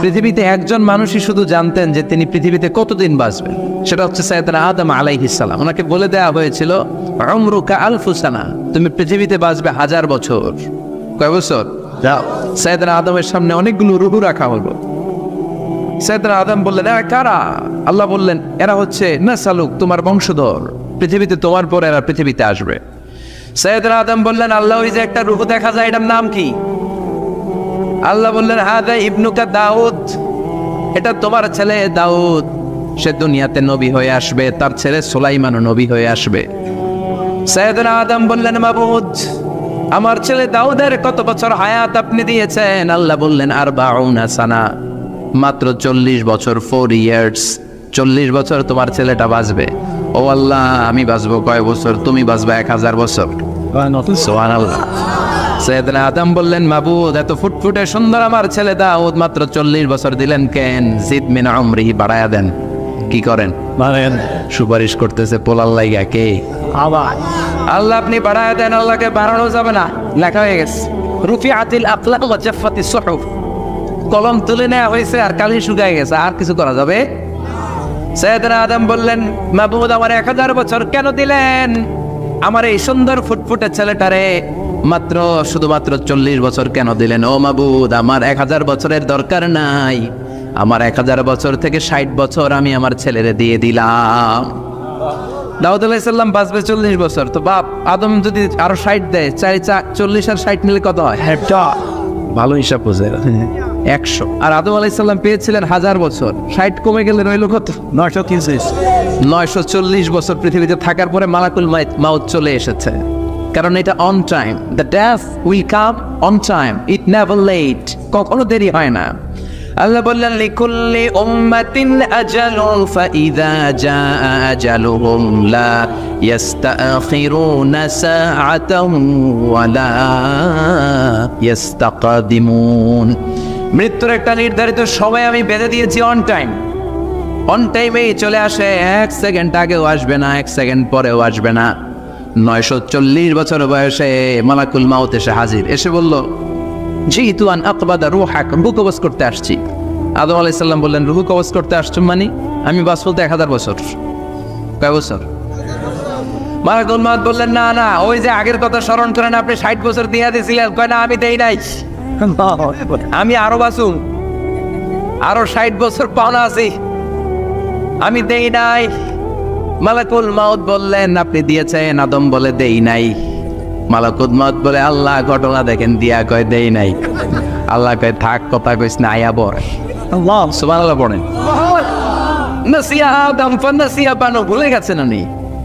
পৃথিবীতে একজন মানুষই শুধু জানতেন যে তিনি পৃথিবীতে কতদিন বাঁচবেন, সেটা হচ্ছে সাইয়েদনা আদম আলাইহিস সালাম। ওনাকে বলে দেওয়া হয়েছিল উমরুকা আলফু সানা, তুমি পৃথিবীতে বাঁচবে 1000 বছর। কয় বছর? সাইয়েদনা আদমের সামনে অনেকগুলো রূহ রাখা হলো। সাইয়েদনা আদম বললেন, এরা কারা? আল্লাহ বললেন, এরা হচ্ছে নাসালুক, তোমার বংশধর, পৃথিবীতে তোমার পর এরা পৃথিবীতে আসবে। সাইয়েদনা আদম বললেন, আল্লাহ ওই যে একটা রূহ দেখা যায়, এটার নাম কি? আল্লাহ বললেন, হাদা ইবনুকা দাউদ, এটা তোমার ছেলে দাউদ, সে দুনিয়াতে নবী হয়ে আসবে, তার ছেলে সুলাইমানও নবী হয়ে আসবে। সাইয়েদনা আদম বললেন, মাবুদ, আমার ছেলে দাউদের কত বছর হায়াত আপনি দিয়েছেন? আল্লাহ বললেন, 40 সানা, মাত্র 40 বছর, 4 ইয়ার্স, 40 বছর তোমার ছেলেটা বাঁচবে। ও আল্লাহ, আমি বাঁচবো কয় বছর? তুমি বাঁচবে 1000 বছর। সুবহানাল্লাহ। সাইয়েদনা আদম বললেন, মাবুদ, এত ফুটফুটে সুন্দর আমার ছেলে দাউদ, মাত্র 40 বছর দিলেন কেন? জিদ মিন উমরিহি, বাড়ায়া দেন। কি করেন? সুপারিশ করতেছে পোলার লাইগা। কে? আল্লাহ, আপনি বাড়ায়া দেন। আল্লাহকে বাড়ানো যাবে না, লেখা হয়ে গেছে, রুফিআতিল আকলাম ওয়া জাফফাতিস সুহুফ, কলম তুলে নেওয়া হয়েছে আর কালি শুকায় গেছে, আর কিছু করা যাবে? সাইয়েদনা আদম বললেন, মাবুদ, আমার 1000 বছর কেন দিলেন? আমার এই সুন্দর ফুটফুটে ছেলেটারে মাত্র শুধুমাত্র 40 বছর কেন দিলেন? ও মাবুদ, আমার 1000 বছরের দরকার নাই, আমার 1000 বছর থেকে 60 বছর আমি আমার ছেলেরে দিয়ে দিলাম। দাউদ আলাইহিস সালাম বাঁচবে 40 বছর, তো বাপ আদম যদি আরো 60 দেয়, 40 আর 60 নিলে কত হয়? ভালো হিসাব বোঝে, 100। আর আদম আলাইহিস সালাম পেয়েছিলেন 1000 বছর, 60 কমে গেলে রইল কত? 940 বছর পৃথিবীতে থাকার পরে মালাকুল মাউত চলে এসেছে, কারণ এটা on time. The death will come on time, it never late, কখনো দেরি হয় না। আল্লাহ বললেন, লিকুল্লি উম্মাতিন আজালুন ফাইযা জাআ আজালুহুম লা ইস্তাখিরুনা সাআতান ওয়া লা ইস্তাকদিমুন। মৃত্যুর একটা নির্ধারিত সময় আমি বেঁধে দিয়েছি, অন টাইম, অন টাইমেই চলে আসে, 1 সেকেন্ড আগেও আসবে না, 1 সেকেন্ড পরেও আসবে না। 940 বছর বয়সে মালাকুল মাউত এসে হাজির, এসে বলল, জিতু আন আকবাদা রূহাক, রূহ কবজ করতে আসছি। আদম আলাইহিস সালাম বললেন, রূহ কবজ করতে আসছো মানে? আমি বাঁচবো তো 1000 বছর। কয় বছর? মালাকুল মাউত বললেন, না না, ওই যে আগের কথা স্মরণ করেন, আপনি 60 বছর দিয়ে দিয়েছিলেন। কয় না, আমি দেই নাই, আমি আরো বাঁচুন, আরো 60 বছর পাওনা আছি, আমি দেই নাই। মালাকুল মাউত বললেন, আপনি দিয়েছেন? আদম বলে, দেই নাই। মালাকুল মাউত বলে, আল্লাহ ঘটনা দেখেন, দিয়া কয় দেই নাই। আল্লাহ কয়, থাক, কথা কইস না, আয়া পড়ে। আল্লাহ সুবহানাল্লাহ পড়েন। নাসিয়া আদম ফানাসিয়া বানু, ভুলে গেছেন উনি,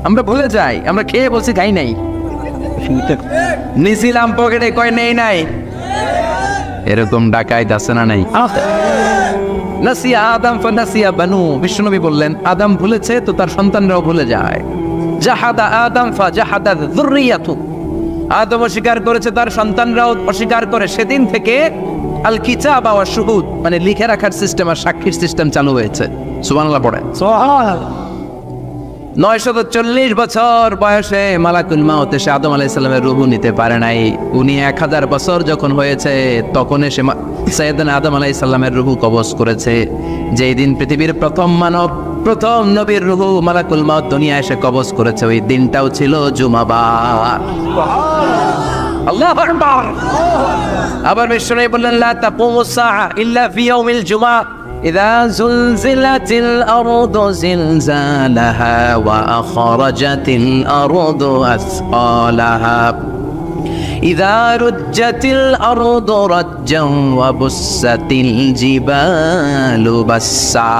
আমরা ভুলে যাই, আমরা খেয়ে বলছি খাই নাই, নিছিলাম পকেটে, কয় নেই নাই। এরকম ডাকাইত আছে না নাই? নাসিয়া আদম ফানাসিয়া বানু, বিশ্বনবী বললেন, আদম ভুলেছে তো তার সন্তানরাও ভুলে যায়। জাহাদা আদম ফাজাহাদা যুররিয়াতু, আদম অস্বীকার করেছে, তার সন্তানরাও অস্বীকার করে। সেদিন থেকে আল কিতাব ওয়া শুহুদ, মানে লিখে রাখার সিস্টেম আর সাক্ষীর সিস্টেম চালু হয়েছে। সুবহানাল্লাহ পড়েন। 940 বছর বয়সে মালাকুল মাউত এসে আদম আলাইহিস সালামের রূহ নিতে পারে নাই। উনি 1000 বছর যখন হয়েছে তখন এসে সাইয়েদনা আদম আলাইহিস সালামের রূহ কবজ করেছে। যেই দিন পৃথিবীর প্রথম মানব, প্রথম নবীর রূহ মালাকুল মাউত দুনিয়া এসে কবজ করেছে, ওই দিনটাও ছিল জুমাবার। আল্লাহু আকবার। আবার বিশ্বনবী বললেন, লা তাকুমুস সাআ ইল্লা ফি ইয়াউমিল জুমআ, ইযা যুলজিলাতিল আরদু জিলজালাহা ওয়া আখরাজাতিল আরদু আসকালাহা, ইযা রুজ্জাতিল আরদু রাজ্জান ওয়া বুসাতিল জিবালু বাসসা।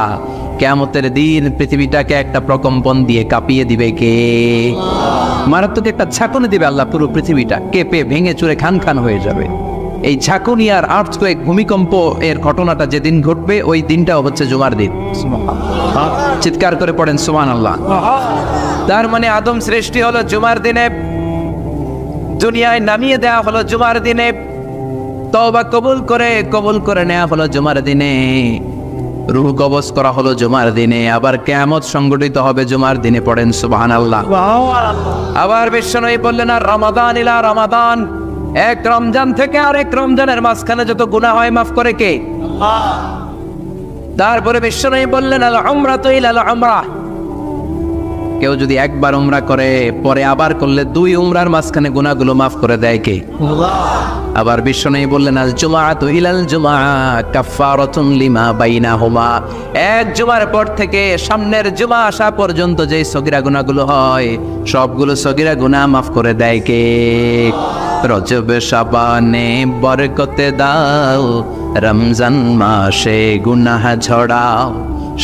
কিয়ামতের দিন পৃথিবীটাকে একটা প্রকম্পন দিয়ে কাঁপিয়ে দিবে কে? মারাত্মক একটা ঝাঁকুনি দিবে আল্লাহ, পুরো পৃথিবীটা কেঁপে ভেঙে চুরে খান খান হয়ে যাবে। এই ঝাঁকুনি আর আর্থকোয়েক, ভূমিকম্প এর ঘটনাটা যেদিন ঘটবে, ওই দিনটাও হচ্ছে জুমার দিন। চিৎকার করে পড়েন সুবহানাল্লাহ। তার মানে আদম সৃষ্টি হলো জুমার দিনে, দুনিয়ায় নামিয়ে দেওয়া হলো জুমার দিনে, তওবা কবুল করে নেওয়া হলো জুমার দিনে, রূহ কবজ করা হলো জুমার দিনে, আবার কিয়ামত সংগঠিত হবে জুমার দিনে। পড়েন সুবহানাল্লাহ। আবার বিশ্বনবী বললেন, আর রমাদান ইলা রমাদান, এক রমজান থেকে আরেক রমজানের মাঝখানে যত গুনাহ হয় মাফ করে কে? তারপরে বিশ্বনবী বললেন আল উমরাতু ইলাল উমরাহ, কেউ যদি একবার উমরা করে পরে আবার করলে 2 উমরার মাঝখানে গুনাহগুলো মাফ করে দেয় কে? আবার বিশ্বনবী বললেন আল জুমআতু ইলাল জুমআ কাফফারাতুন লিমা বাইনাহুমা, এক জুমার পর থেকে সামনের জুমা আসা পর্যন্ত যে সগীরা গুনাহগুলো হয় সবগুলো সগীরা গুনাহ মাফ করে দেয় কে? রজব শাবানে বরকতে দাও, রমজান মাসে গুনাহ ঝড়াও,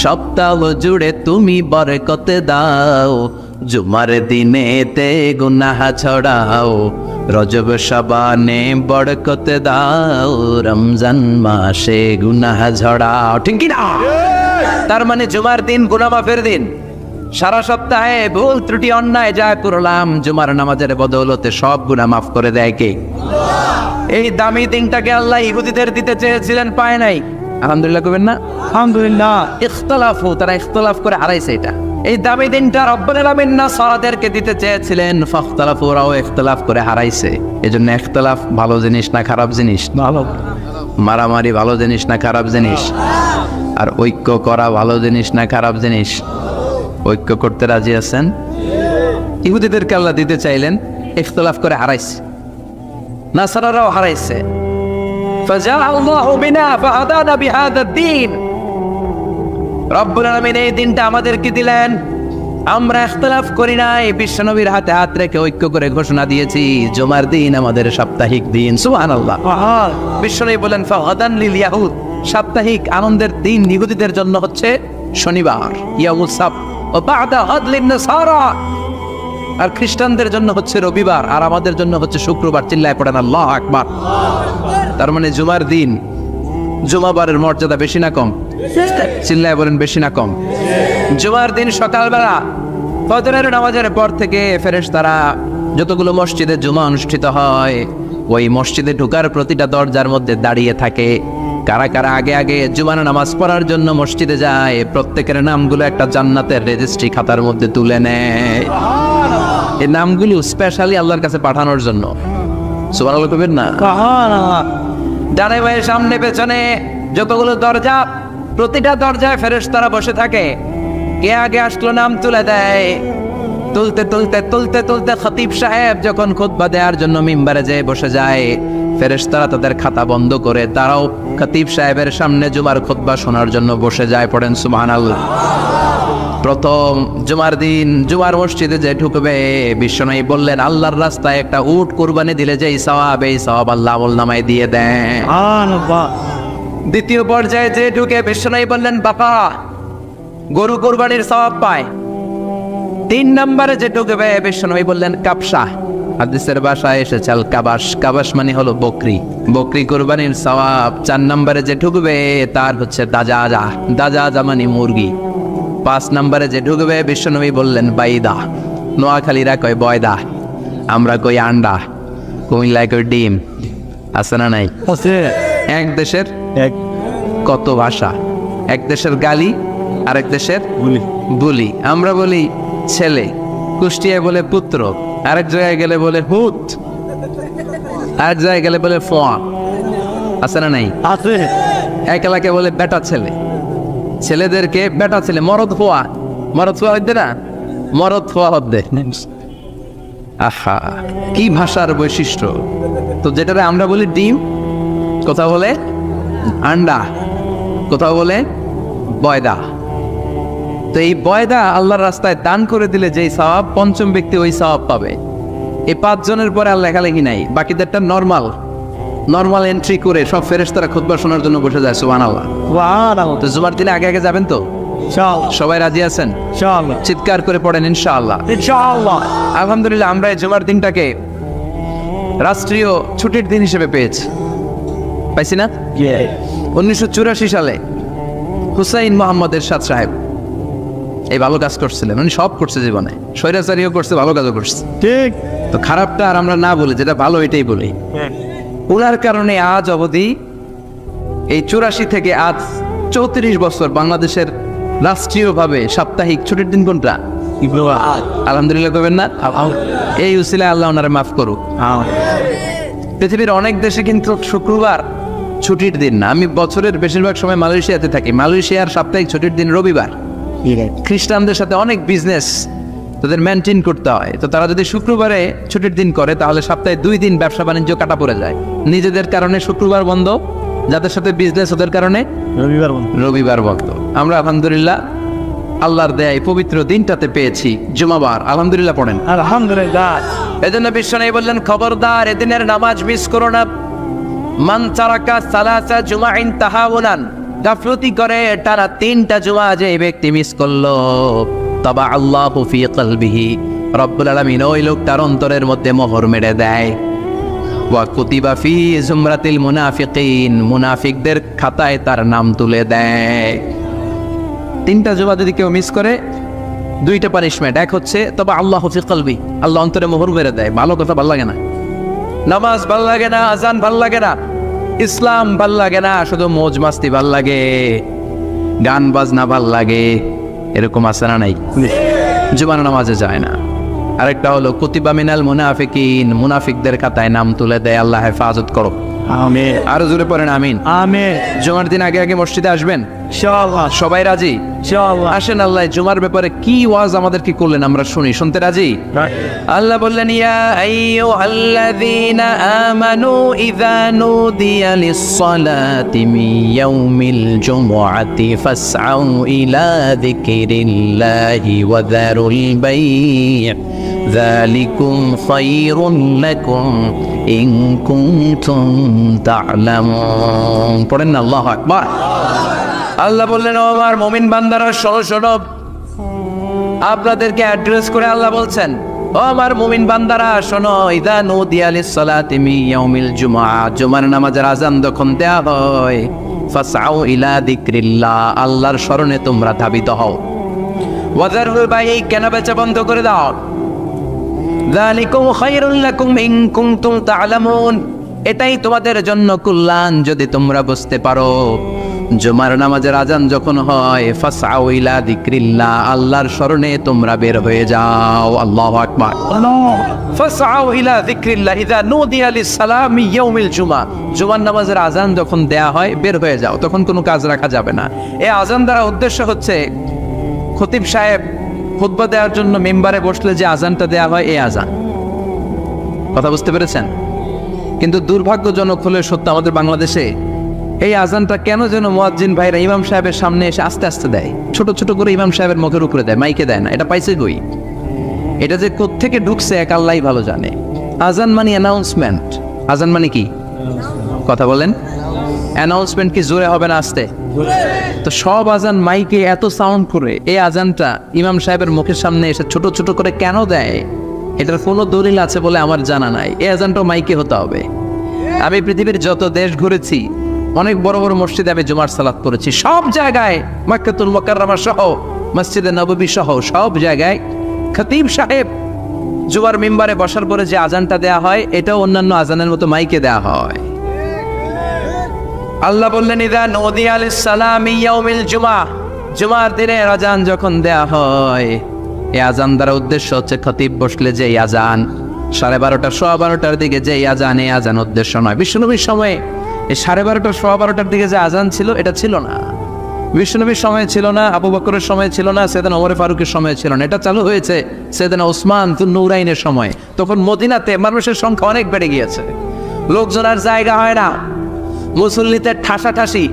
সপ্তাহ জুড়ে তুমি বরকতে দাও, জুমার দিনেতে গুনাহ ছড়াও, রজব শাবানে বরকতে দাও, রমজান মাসে গুনাহ ঝড়াও। ঠিক কি না? তার মানে জুমার দিন গুনাহ মাফের দিন। সারা সপ্তাহে ভুল ত্রুটি অন্যায় যা করলাম জুমার নামাজের বদৌলতে সব গুনাহ মাফ করে দেয় কে? এই দামি দিনটাকে আল্লাহ ইহুদিদের দিতে চেয়েছিলেন, পায় নাই। আলহামদুলিল্লাহ কইবেন না? আলহামদুলিল্লাহ। ইখতিলাফ, তারা ইখতিলাফ করে হারাইছে এটা। এই দামি দিনটা রব্বুল আলামিন নাসারাদেরকে দিতে চেয়েছিলেন, ফাখতালাফু, ওরাও ইখতিলাফ করে হারাইছে। এজন্য ইখতিলাফ ভালো জিনিস না খারাপ জিনিস? ভালো। মারামারি ভালো জিনিস না খারাপ জিনিস? আর ঐক্য করা ভালো জিনিস না খারাপ জিনিস? ঐক্য করতে রাজি আছেন? ইহুদিদেরকে আল্লাহ দিতে চাইলেন, ইখতিলাফ করে হারাইছে। নাসারারাও হারাইছে। ফাজা আল্লাহু বিনা ফাহাদানা বিহাদা দ্বীন, রব্বুল আলামিন এই দিনটা আমাদেরকে দিলেন, আমরা ইখতিলাফ করি নাই, বিশ্বনবীর হাতে হাত রেখে ঐক্য করে ঘোষণা দিয়েছি জুমার দিন আমাদের সাপ্তাহিক দিন। সুবহানাল্লাহ। বিশ্বনবী বলেন ফাগাদান লিল ইয়াহুদ, সাপ্তাহিক আনন্দের দিন ইহুদিদের জন্য হচ্ছে শনিবার, ইয়াউমুস সাbt, ও বা'দা হাদলিন নাসারা, আর খ্রিস্টানদের জন্য হচ্ছে রবিবার, আর আমাদের জন্য হচ্ছে শুক্রবার। চিল্লায় পড়েন আল্লাহু আকবার। তার মানে জুমার দিন, জুমাবারের মর্যাদা বেশি না কম? চিল্লায় বলেন বেশি না কম? জুমার দিন সকালবেলা ফজরের নামাজের পর থেকে ফেরেশতারা যতগুলো মসজিদে জুমা অনুষ্ঠিত হয় ওই মসজিদে ঢোকার প্রতিটা দরজার মধ্যে দাঁড়িয়ে থাকে। কারা কারা আগে আগে জুমার নামাজ পড়ার জন্য মসজিদে যায়, প্রত্যেকের নামগুলো একটা জান্নাতের রেজিস্ট্রি খাতার মধ্যে তুলে নেয়। এই নামগুলো স্পেশালি আল্লাহর কাছে পাঠানোর জন্য। সুবহানাল্লাহ কইবেন না? ডানে বাঁয়ে সামনে পেছনে যতগুলো দরজা, প্রতিটা দরজায় ফেরেশতারা বসে থাকে। কে আগে আসলো নাম তুলে দেয়। তুলতে তুলতে তুলতে তুলতে খতিব সাহেব যখন খুতবা দেওয়ার জন্য মিম্বারে যেয়ে বসে যায়, ফেরেশতারা তাদের খাতা বন্ধ করে তারাও খতিব সাহেবের সামনে জুমার খুতবা শোনার জন্য বসে যায়। পড়েন সুবহানাল্লাহ। প্রথম জুমার দিন জুমার মসজিদে যে ঢুকবে, বিশ্বনবী বললেন আল্লাহর রাস্তায় একটা উট কুরবানি দিলে যেই সওয়াব, এই সওয়াব আল্লাহ আমলনামায় দিয়ে দেন। দ্বিতীয় পর্যায়ে যে ঢুকে, বিশ্বনবী বললেন বাকারা, গরু কুরবানির সওয়াব পায়। 3 নম্বরে যে ঢুকবে, বিশ্বনবী বললেন কাবসা, হাদিসের ভাষায় এসেছে আল কাবাস, কাবাস মানে হলো বকরি, বকরি কুরবানির সওয়াব। 4 নম্বরে যে ঢুকবে তার হচ্ছে দাজাজা, দাজাজা মানে মুরগি। 5 নম্বরে যে ঢুকবে, বিশ্বনবী বললেন বাইদা, নোয়াখালীরা কয় বয়দা, আমরা কই আন্ডা, কুমিল্লায় কই ডিম। আছে না নাই? এক দেশের কত ভাষা, এক দেশের গালি আরেক দেশের বুলি। আমরা বলি ছেলে, কুষ্টিয়ায় বলে পুত্র, আরেক জায়গায় গেলে বলে হুত, আরেক জায়গায় গেলে বলে ফোয়া। আছে না নাই? আছে। এক এলাকায় বলে বেটা ছেলে, ছেলেদেরকে বেটা ছেলে। মরদ হওয়া, মরদ হওয়া হইতে না, মরদ হওয়া হদ্দে। আহা, কি ভাষার বৈশিষ্ট্য! তো যেটারে আমরা বলি ডিম, কোথাও বলে আন্ডা, কোথাও বলে বয়দা। তো এই বয়দা আল্লাহর রাস্তায় দান করে দিলে যেই সওয়াব, পঞ্চম ব্যক্তি ওই সওয়াব পাবে। এই 5 জনের পরে আর লেখালেখি নাই, বাকিদেরটা নরমাল এন্ট্রি করে সব ফেরেশতারা খুতবা শোনার জন্য বসে যায়। সুবহানাল্লাহ। তো জুমার দিনে আগে আগে যাবেন তো? ইনশাআল্লাহ। সবাই রাজি আছেন? ইনশাআল্লাহ। চিৎকার করে পড়েন ইনশাআল্লাহ। ইনশাআল্লাহ। আলহামদুলিল্লাহ, আমরা এই জুমার দিনটাকে রাষ্ট্রীয় ছুটির দিন হিসেবে পেয়েছি, পাইছি না? 1984 সালে হুসাইন মোহাম্মদ এরশাদ সাহেব এই ভালো কাজ করছিলেন। উনি সব করছে জীবনে, স্বৈরাচারীও করছে, ভালো কাজও করছে। ঠিক। তো খারাপটা আর আমরা না বলি, যেটা ভালো এটাই বলি। ওনার কারণে আজ অবধি এই 84 থেকে আজ 34 বছর বাংলাদেশের রাষ্ট্রীয়ভাবে সাপ্তাহিক ছুটির দিন কোনটা? আলহামদুলিল্লাহ করবেন না? এই উসিলায় আল্লাহ ওনারে মাফ করুক। পৃথিবীর অনেক দেশে কিন্তু শুক্রবার ছুটির দিন না। আমি বছরের বেশিরভাগ সময় মালয়েশিয়াতে থাকি। মালয়েশিয়ার সাপ্তাহিক ছুটির দিন রবিবার। খ্রিস্টানদের সাথে অনেক বিজনেস তাদের মেনটেন করতে হয়, তো তারা যদি শুক্রবারে ছুটির দিন করে তাহলে সপ্তাহে 2 দিন ব্যবসা বাণিজ্য কাটা পড়ে যায়। নিজেদের কারণে শুক্রবার বন্ধ, যাদের সাথে বিজনেস ওদের কারণে রবিবার বন্ধ। আমরা আলহামদুলিল্লাহ আল্লাহর দেয় পবিত্র দিনটাতে পেয়েছি জুমাবার, আলহামদুলিল্লাহ পড়েন আলহামদুলিল্লাহ। এজন্য বিশ্বনবী বললেন, খবরদার এদিনের নামাজ মিস করো না। মান তারাকা সালাসা জুমাইন তাহাউনান, গাফলতি করে টানা 3টা জুমা যে ব্যক্তি মিস করলো, তবা আল্লাহু ফি কলবিহি, রব্বুল আলামিন ওই লোকটার অন্তরের মধ্যে মোহর মেরে দেয়। ওয়া কুতিবা ফি জুমরাতিল মুনাফিকিন, মুনাফিকদের খাতায় তার নাম তুলে দেয়। 3টা জুমা যদি কেউ মিস করে 2টা পানিশমেন্ট। এক হচ্ছে তবা আল্লাহু ফি কলবি, আল্লাহ অন্তরে মোহর মেরে দেয়। ভালো কথা ভাল লাগে না, নামাজ ভাল লাগে না, আজান ভাল লাগে না, ইসলাম ভাল লাগে না, শুধু মৌজ মাস্তি ভাল লাগে, গান বাজনা ভাল লাগে, এরকম আছে না নাই? জুমার নামাজে যায় না। আরেকটা হলো কুতিবা মিনাল মুনাফিকিন, মুনাফিকদের খাতায় নাম তুলে দেয়। আল্লাহ হেফাজত করো, আমিন। আরো জোরে পড়েন আমিন। আমিন। জুমার দিন আগে আগে মসজিদে আসবেন ইনশাআল্লাহ। সবাই রাজি? ইনশাআল্লাহ। আসেন, আল্লাহ জুমার ব্যাপারে কি ওয়াজ আমাদের কি করলেন আমরা শুনি। শুনতে রাজি? আল্লাহ বললেন, ইয়া আইয়ুহাল্লাযীনা আমানু ইযা নুদিয়া লিস-সালাতি মিন ইয়াউমিল জুমআতি ফাসআউ ইলা যিকরিল্লাহি ওয়া যারুল বাই', যালিকুম খায়রুন লাকুম ইন কুনতুম তা'লামুন। পড়েন না আল্লাহু আকবার। আল্লাহ বললেন, ও আমার মুমিন বান্দারা শোনো শোনো। আপনাদেরকে অ্যাড্রেস করে আল্লাহ বলছেন, ও আমার মুমিন বান্দারা শোনো, ইযা নুদিয়া লিস-সালাতি মিন ইয়াউমিল জুমআ, জুমার নামাজের আযান যখন দেয়া হয়, ফাসআউ ইলা যিকরিল্লাহ, আল্লাহর স্মরণে তোমরা ধাবিত হও। ওয়া যারুল বাই', কেনাবেচা বন্ধ করে দাও। যালিকুম খায়রুল লাকুম ইন কুনতুম তা'লামুন, এটাই তোমাদের জন্য কল্যাণ যদি তোমরা বুঝতে পারো। জুমার নামাজের আজান যখন হয়, ফাসআউ ইলা যিকরিল্লাহ, আল্লাহর স্মরণে তোমরা বের হয়ে যাও। আল্লাহু আকবার। ফাসআউ ইলা যিকরিল্লাহ ইযা নুদিয়া লিস-সালামি ইয়াউমিল জুমআ, জুমার নামাজের আজান যখন দেয়া হয় বের হয়ে যাও, তখন কোনো কাজ রাখা যাবে না। এই আজান দ্বারা উদ্দেশ্য হচ্ছে খতিব সাহেব খুতবা দেওয়ার জন্য মিম্বারে বসলে যে আজানটা দেয়া হয়, এই আজান। কথা বুঝতে পেরেছেন? কিন্তু দুর্ভাগ্যজনক হলে সত্য, আমাদের বাংলাদেশে এই আজানটা কেন যেন মুয়াজ্জিন ভাইরা ইমাম সাহেবের সামনে এসে আস্তে আস্তে দেয়, ছোট ছোট করে ইমাম সাহেবের মুখের উপরে দেয়, মাইকে দেয় না। এটা পাইছে কই? এটা যে কোত্থেকে ঢুকছে এক আল্লাহই ভালো জানে। আজান মানে অ্যানাউন্সমেন্ট। আজান মানে কি? কথা বলেন। অ্যানাউন্সমেন্ট কি জোরে হবে না আস্তে? তো সব আজান মাইকে এত সাউন্ড করে, এই আজানটা ইমাম সাহেবের মুখের সামনে এসে ছোট ছোট করে কেন দেয়? এটার কোনো দলিল আছে বলে আমার জানা নাই। এই আজানটাও মাইকে হতে হবে। আমি পৃথিবীর যত দেশ ঘুরেছি, অনেক বড় বড় মসজিদে আমি জুমার সালাত করেছি, সব জায়গায় মক্কাতুল মুকাররমা সহ মসজিদে নববী সহ সব জায়গায় খতিব সাহেব জুমার মিম্বারে বসার পরে যে আজানটা দেয়া হয়, এটাও অন্যান্য আজানের মতো মাইকে দেয়া হয়। আল্লাহ বললেন, ইযা নুদিয়া লিস-সালামি ইয়াউমিল জুমআ, জুমার দিনে আজান যখন দেয়া হয়, এই আজান দ্বারা উদ্দেশ্য হচ্ছে খতিব বসলে যে আজান 12:30 12:15 দিকে যে আজান, এই আজান উদ্দেশ্য নয়। বিশ্বনবীর সময়ে এই 12:30 12:15 দিকে যে আজান ছিল, এটা ছিল না। বিশ্বনবীর সময় ছিল না, আবু বকরের সময় ছিল না, সাইয়েদনা ওমর ফারুকের সময় ছিল না। এটা চালু হয়েছে সাইয়েদনা উসমান যুন-নূরাইনের সময়। তখন মদিনাতে মানুষের সংখ্যা অনেক বেড়ে গিয়েছে, লোকজন আর জায়গা হয় না, মুসল্লিতে ঠাসাঠাসি।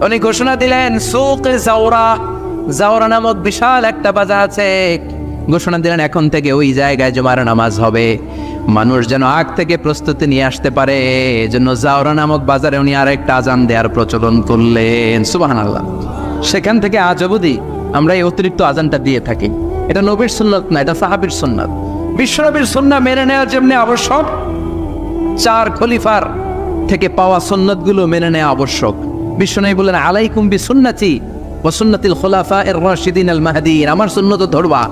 উনি ঘোষণা দিলেন, সুক জাওরা, জাওরা নামক বিশাল একটা বাজার আছে, ঘোষণা দিলেন এখন থেকে ওই জায়গায় জুমার নামাজ হবে। মানুষ যেন আগ থেকে প্রস্তুতি নিয়ে আসতে পারে, এজন্য জাওরা নামক বাজারে উনি আরেকটা আজান দেওয়ার প্রচলন করলেন। সুবহানাল্লাহ। সেখান থেকে আজ অবধি আমরা এই অতিরিক্ত আজানটা দিয়ে থাকি। এটা নবীর সুন্নাত না, এটা সাহাবীর সুন্নাত। বিশ্বনবীর সুন্নাহ মেনে নেওয়া যেমনি আবশ্যক, 4 খলিফার থেকে পাওয়া সুন্নাতগুলো মেনে নেওয়া আবশ্যক। বিশ্বনবী বললেন, আলাইকুম বিসুন্নতি ওয়া সুন্নাতিল খুলাফায়ে আর-রাশিদিন আল মাহদিয়িন, আমার সুন্নাত ধরবা।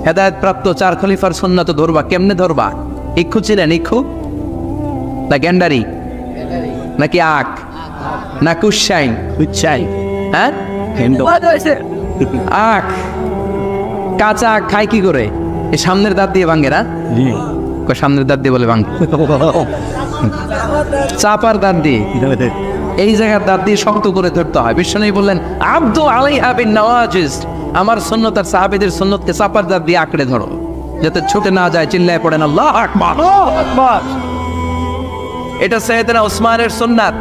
হেদায়েত প্রাপ্ত 4 খলিফার সুন্নাত ধরবা। কেমনে ধরবা? ইক্ষু ছিলেন? ইক্ষু না গ্যান্ডারি নাকি আখ না কুশাইন? কুশাইন, হ্যাঁ, আখ। কাঁচা আখ খায় কি করে? এই সামনের দাঁত দিয়ে ভাঙে না? সামনের দাঁত দিয়ে বলে ভাঙে। চাপার দাঁত দিয়ে, এই জায়গার দাঁত দিয়ে শক্ত করে ধরতে হয়। বিশ্বনবী বললেন আব্দু আলাইহা বিন নওয়াজিজ, আমার সুন্নত আর সাহাবীদের সুন্নতকে চাপার দাঁত দিয়ে আঁকড়ে ধরো যাতে ছুটে না যায়। চিল্লায় পড়েন আল্লাহু আকবার। এটা সাইয়েদনা উসমানের সুন্নাত।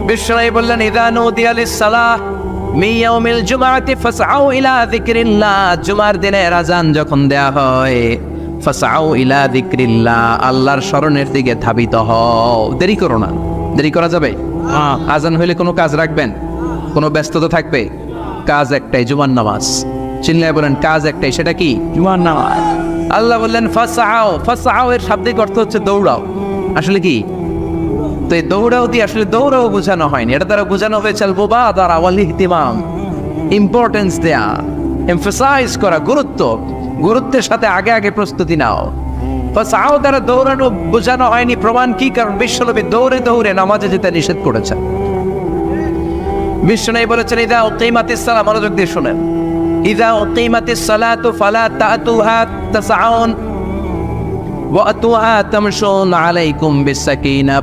বিশ্বনবী বললেন ইযা নুদিয়া লিস-সালাহ মিন ইয়াউমিল জুমআতি ফাসআউ ইলা যিকরিল্লাহ, জুমার দিনে আযান যখন দেয়া হয় ফাসআউ ইলা যিকরিল্লাহ, আল্লাহর স্মরণের দিকে ধাবিত হও। দেরি করো না। দেরি করা যাবে? আযান হইলে কোনো কাজ রাখবেন? কোনো ব্যস্ততা থাকবে? কাজ একটাই, জুমার নামাজ। চিল্লায় বলেন কাজ একটাই, সেটা কি? জুমার নামাজ। আল্লাহ বললেন ফাসআউ, ফাসআউ এর শাব্দিক অর্থ হচ্ছে দৌড়াও। আসলে কি? তো এই দৌড়াও দিয়ে আসলে দৌড়াও বোঝানো হয়নি, এটা দ্বারা বোঝানো হয়েছে আল মুবাদারা ওয়াল ইহতিমাম, ইম্পর্টেন্স দেয়া, এমফাসাইজ করা, গুরুত্বের সাথে আগে আগে প্রস্তুতি নাও। ফাসআউ দ্বারা দৌড়ানো বোঝানো হয়নি। প্রমাণ কি? কারণ বিশ্বনবী দৌড়ে দৌড়ে নামাজে যেতে নিষেধ করেছেন। বিশ্বনবী বলেছেন ইযা উকিমাতিস সালাহ, মনোযোগ দিয়ে শুনেন, ইযা উকিমাতিস সালাতু ফালা তাতুহা তাসআউন ওয়া আতুহা তামশুন আলাইকুম বিসাকিনাহ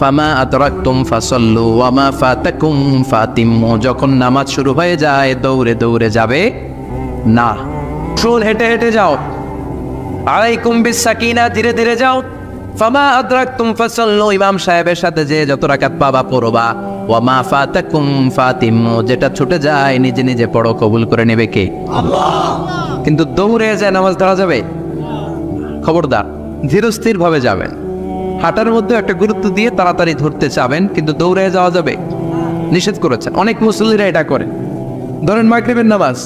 ফামা আদরাকতুম ফাসাল্লু ওয়া মা ফাতাকুম ফাতিম্মু। যখন নামাজ শুরু হয়ে যায় দৌড়ে দৌড়ে যাবে না, শুন হেঁটে হেঁটে যাও। আলাইকুম বিসাকিনা, ধীরে ধীরে যাও। ফামা আদরাকতুম ফাসাল্লু, ইমাম সাহেবের সাথে যে যত রাকাত পাবা পড়বা। ওয়া মা ফাতাকুম ফাতিম্মু, যেটা ছুটে যায় নিজে নিজে পড়ো, কবুল করে নেবে কে? আল্লাহ। কিন্তু দৌড়ে যায় নামাজ ধরা যাবে? খবরদার, ধীরস্থির ভাবে যাবেন। হাঁটার মধ্যে একটা গুরুত্ব দিয়ে তাড়াতাড়ি ধরতে চাবেন, কিন্তু দৌড়ে যাওয়া যাবে? নিষেধ করেছেন। অনেক মুসল্লিরা এটা করে। ধরেন মাগরিবের নামাজ,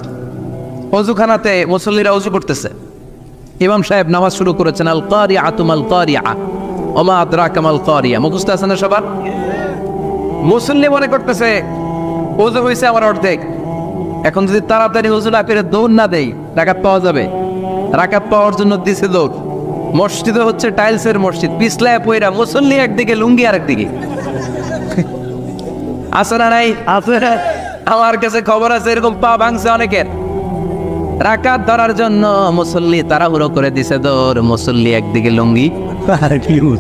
ওযুখানাতে মুসল্লিরা ওযু করতেছে, ইমাম সাহেব নামাজ শুরু করেছেন আল কারিআতু মাল কারিআ ওয়া মা আদরাকা মাল কারিআ। মুখস্থ আছে না সবার? মুসল্লি মনে করতেছে ওযু হয়েছে আমার অর্ধেক, এখন যদি তাড়াতাড়ি ওযু না করে দৌড় না দেই রাকাত পাওয়া যাবে? রাকাত পাওয়ার জন্য দিছে দৌড়। মসজিদে হচ্ছে টাইলসের মসজিদ, পিছলায় পয়রা মুসল্লি একদিকে, লুঙ্গি আরেকদিকে। আছে না নাই? আছে। আমার কাছে খবর আছে এরকম পা ভাঙছে অনেকের। রাকাত ধরার জন্য মুসল্লি তাড়াহুড়ো করে দিছে দৌড়, মুসল্লি একদিকে লুঙ্গি,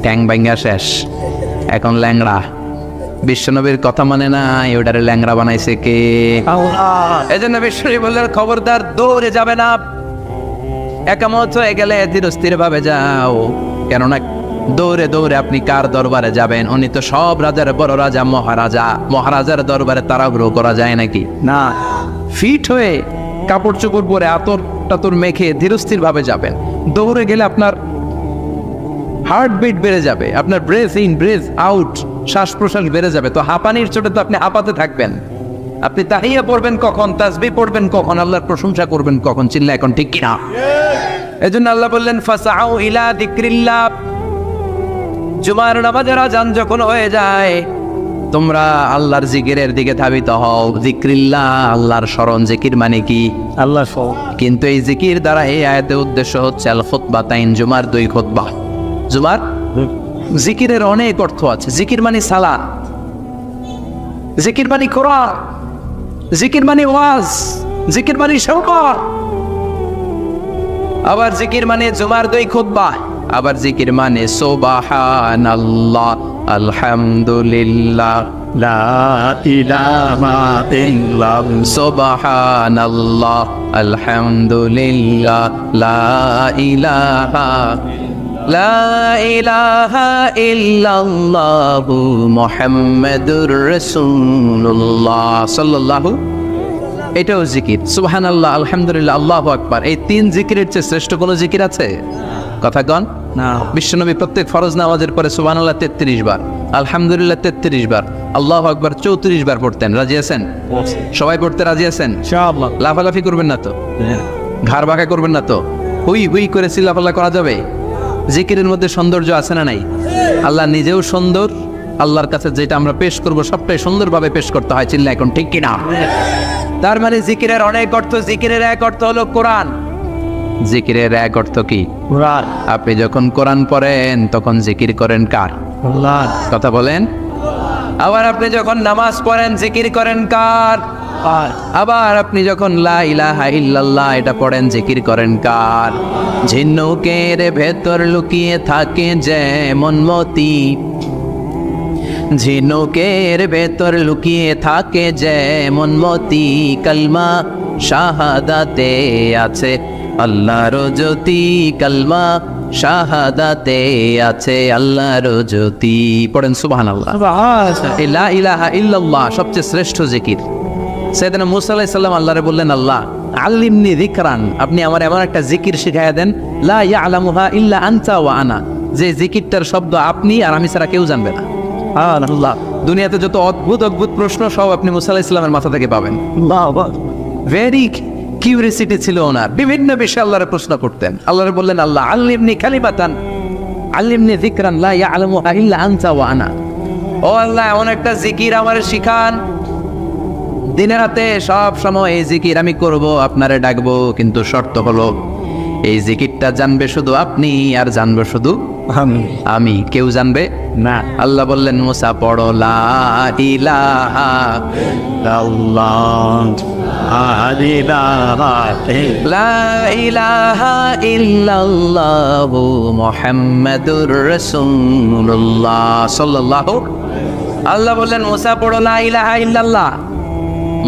ট্যাং ভাঙ্গা শেষ, এখন ল্যাংড়া। বিশ্বনবীর কথা মানে নাই, ওটারে ল্যাংড়া বানাইছে কে? আল্লাহ। এজন্য বিশ্বনবী বললেন খবরদার দৌড়ে যাবে না, একামত হয়ে গেলে ধীরস্থির ভাবে যাও। কেননা দৌড়ে দৌড়ে আপনি কার দরবারে যাবেন? উনি তো সব রাজার বড় রাজা, মহারাজা। মহারাজার দরবারে তাড়াহুড়ো করা যায় নাকি? না। ফিট হয়ে কাপড় চোপড় পরে আতর টাতর মেখে ধীরস্থির ভাবে যাবেন। দৌড়ে গেলে আপনার হার্টবিট বেড়ে যাবে, আপনার ব্রেথ ইন ব্রেথ আউট, শ্বাস প্রশ্বাস বেড়ে যাবে। তো হাঁপানির চোটে তো আপনি হাঁপাতে থাকবেন। আপনি তাহিয়া পড়বেন কখন, তাসবিহ পড়বেন কখন, আল্লাহর প্রশংসা করবেন কখন? চিল্লা এখন ঠিক কিনা? এজন্য আল্লাহ বললেন ফাসআউ ইলা যিকরিল্লাহ, জুমার নামাজের আযান যখন হয়ে যায় তোমরা আল্লাহর জিকিরের দিকে ধাবিত হও। যিকরিল্লাহ, আল্লাহর স্মরণ। জিকির মানে কি? আল্লাহ সহ। কিন্তু এই জিকির দ্বারা এই আয়াতের উদ্দেশ্য হচ্ছে আল খুতবাতাইন, জুমার 2 খুতবা। জুমার জিকিরের অনেক অর্থ আছে। জিকির মানে সালাত, জিকির মানে কোরআন, জিকির মানে ওয়াজ, জিকির মানে শওকত। আবার জিকির মানে জুমার 2 খুতবা। আবার জিকির মানে সুবহানাল্লাহ, আলহামদুলিল্লাহ, লা ইলাহা ইল্লাল্লাহ, সুবহানাল্লাহ, আলহামদুলিল্লাহ, লা ইলাহা ইল্লাল্লাহু মুহাম্মাদুর রাসূলুল্লাহ সাল্লাল্লাহু। এটাও জিকির। সুবহানাল্লাহ, আলহামদুলিল্লাহ, আল্লাহু আকবার। এই 3 জিকিরের চেয়ে শ্রেষ্ঠ কোনো জিকির আছে? কথা কন না। বিশ্বনবী প্রত্যেক ফরজ নামাজের পরে সুবহানাল্লাহ 33 বার, আলহামদুলিল্লাহ 33 বার, আল্লাহু আকবার 34 বার পড়তেন। রাজি আছেন? সবাই পড়তে রাজি আছেন? ইনশাআল্লাহ। লাফালাফি করবেন না তো? ঘাড় বাঁকা করবেন না তো? হুই হুই করে চিল্লাপাল্লা করা যাবে? জিকিরের মধ্যে সৌন্দর্য আছে না নাই? আল্লাহ নিজেও সুন্দর। আল্লাহর কাছে যেটা আমরা পেশ করব সবটাই সুন্দরভাবে পেশ করতে হয়। চিল্লা এখন ঠিক কিনা? তার মানে জিকিরের অনেক অর্থ। জিকিরের এক অর্থ হলো কোরআন। জিকিরের এক অর্থ কি? কোরআন। আপনি যখন কোরআন পড়েন তখন জিকির করেন কার? আল্লাহ। কথা বলেন। আবার আপনি যখন নামাজ পড়েন জিকির করেন কার? আবার আপনি যখন লা ইলাহা ইল্লাল্লাহ এটা পড়েন জিকির করেন কার? ঝিনুকের ভেতর লুকিয়ে থাকে যেমন মতি, ঝিনুকের ভেতর লুকিয়ে থাকে যেমন মতি, কালমা শাহাদাতে আছে আল্লাহর জ্যোতি, কালমা শাহাদাতে আছে আল্লাহর জ্যোতি। পড়েন সুবহানাল্লাহ। লা ইলাহা ইল্লাল্লাহ সবচেয়ে শ্রেষ্ঠ জিকির। সাইয়েদনা মুসা আলাইহিস সালাম আল্লাহরে বললেন, আল্লাহ আল্লিমনি যিকরান, আপনি আমার এমন একটা জিকির শিখাইয়া দেন, লা ইয়ালামুহা ইল্লা আনতা ওয়া আনা, যে জিকিরটার শব্দ আপনি আর আমি ছাড়া কেউ জানবে না। আল্লাহ, দুনিয়াতে যত অদ্ভুত অদ্ভুত প্রশ্ন সব আপনি মুসা আলাইহিস সালামের মাথা থেকে পাবেন। ভেরি কিউরিয়াসিটি ছিল ওনার, বিভিন্ন বিষয়ে আল্লাহরে প্রশ্ন করতেন। আল্লাহরে বললেন, আল্লাহ আল্লিমনি কালিমাতান, আল্লিমনি যিকরান লা ইয়ালামুহা ইল্লা আনতা ওয়া আনা। ও আল্লাহ, এমন একটা জিকির আমারে শিখান, দিনে রাতে সব সময় এই জিকির আমি করব, আপনারে ডাকবো, কিন্তু শর্ত হলো এই জিকিরটা জানবে শুধু আপনি আর জানবে শুধু আমি, কেউ জানবে না। আল্লাহ বললেন, মুসা পড়ো লা ইলাহা লা ইলাহা ইল্লাল্লাহু মুহাম্মাদুর রাসূলুল্লাহ সাল্লাল্লাহু। আল্লাহ বললেন, মুসা পড়ো লা ইলাহা ইল্লাল্লাহ।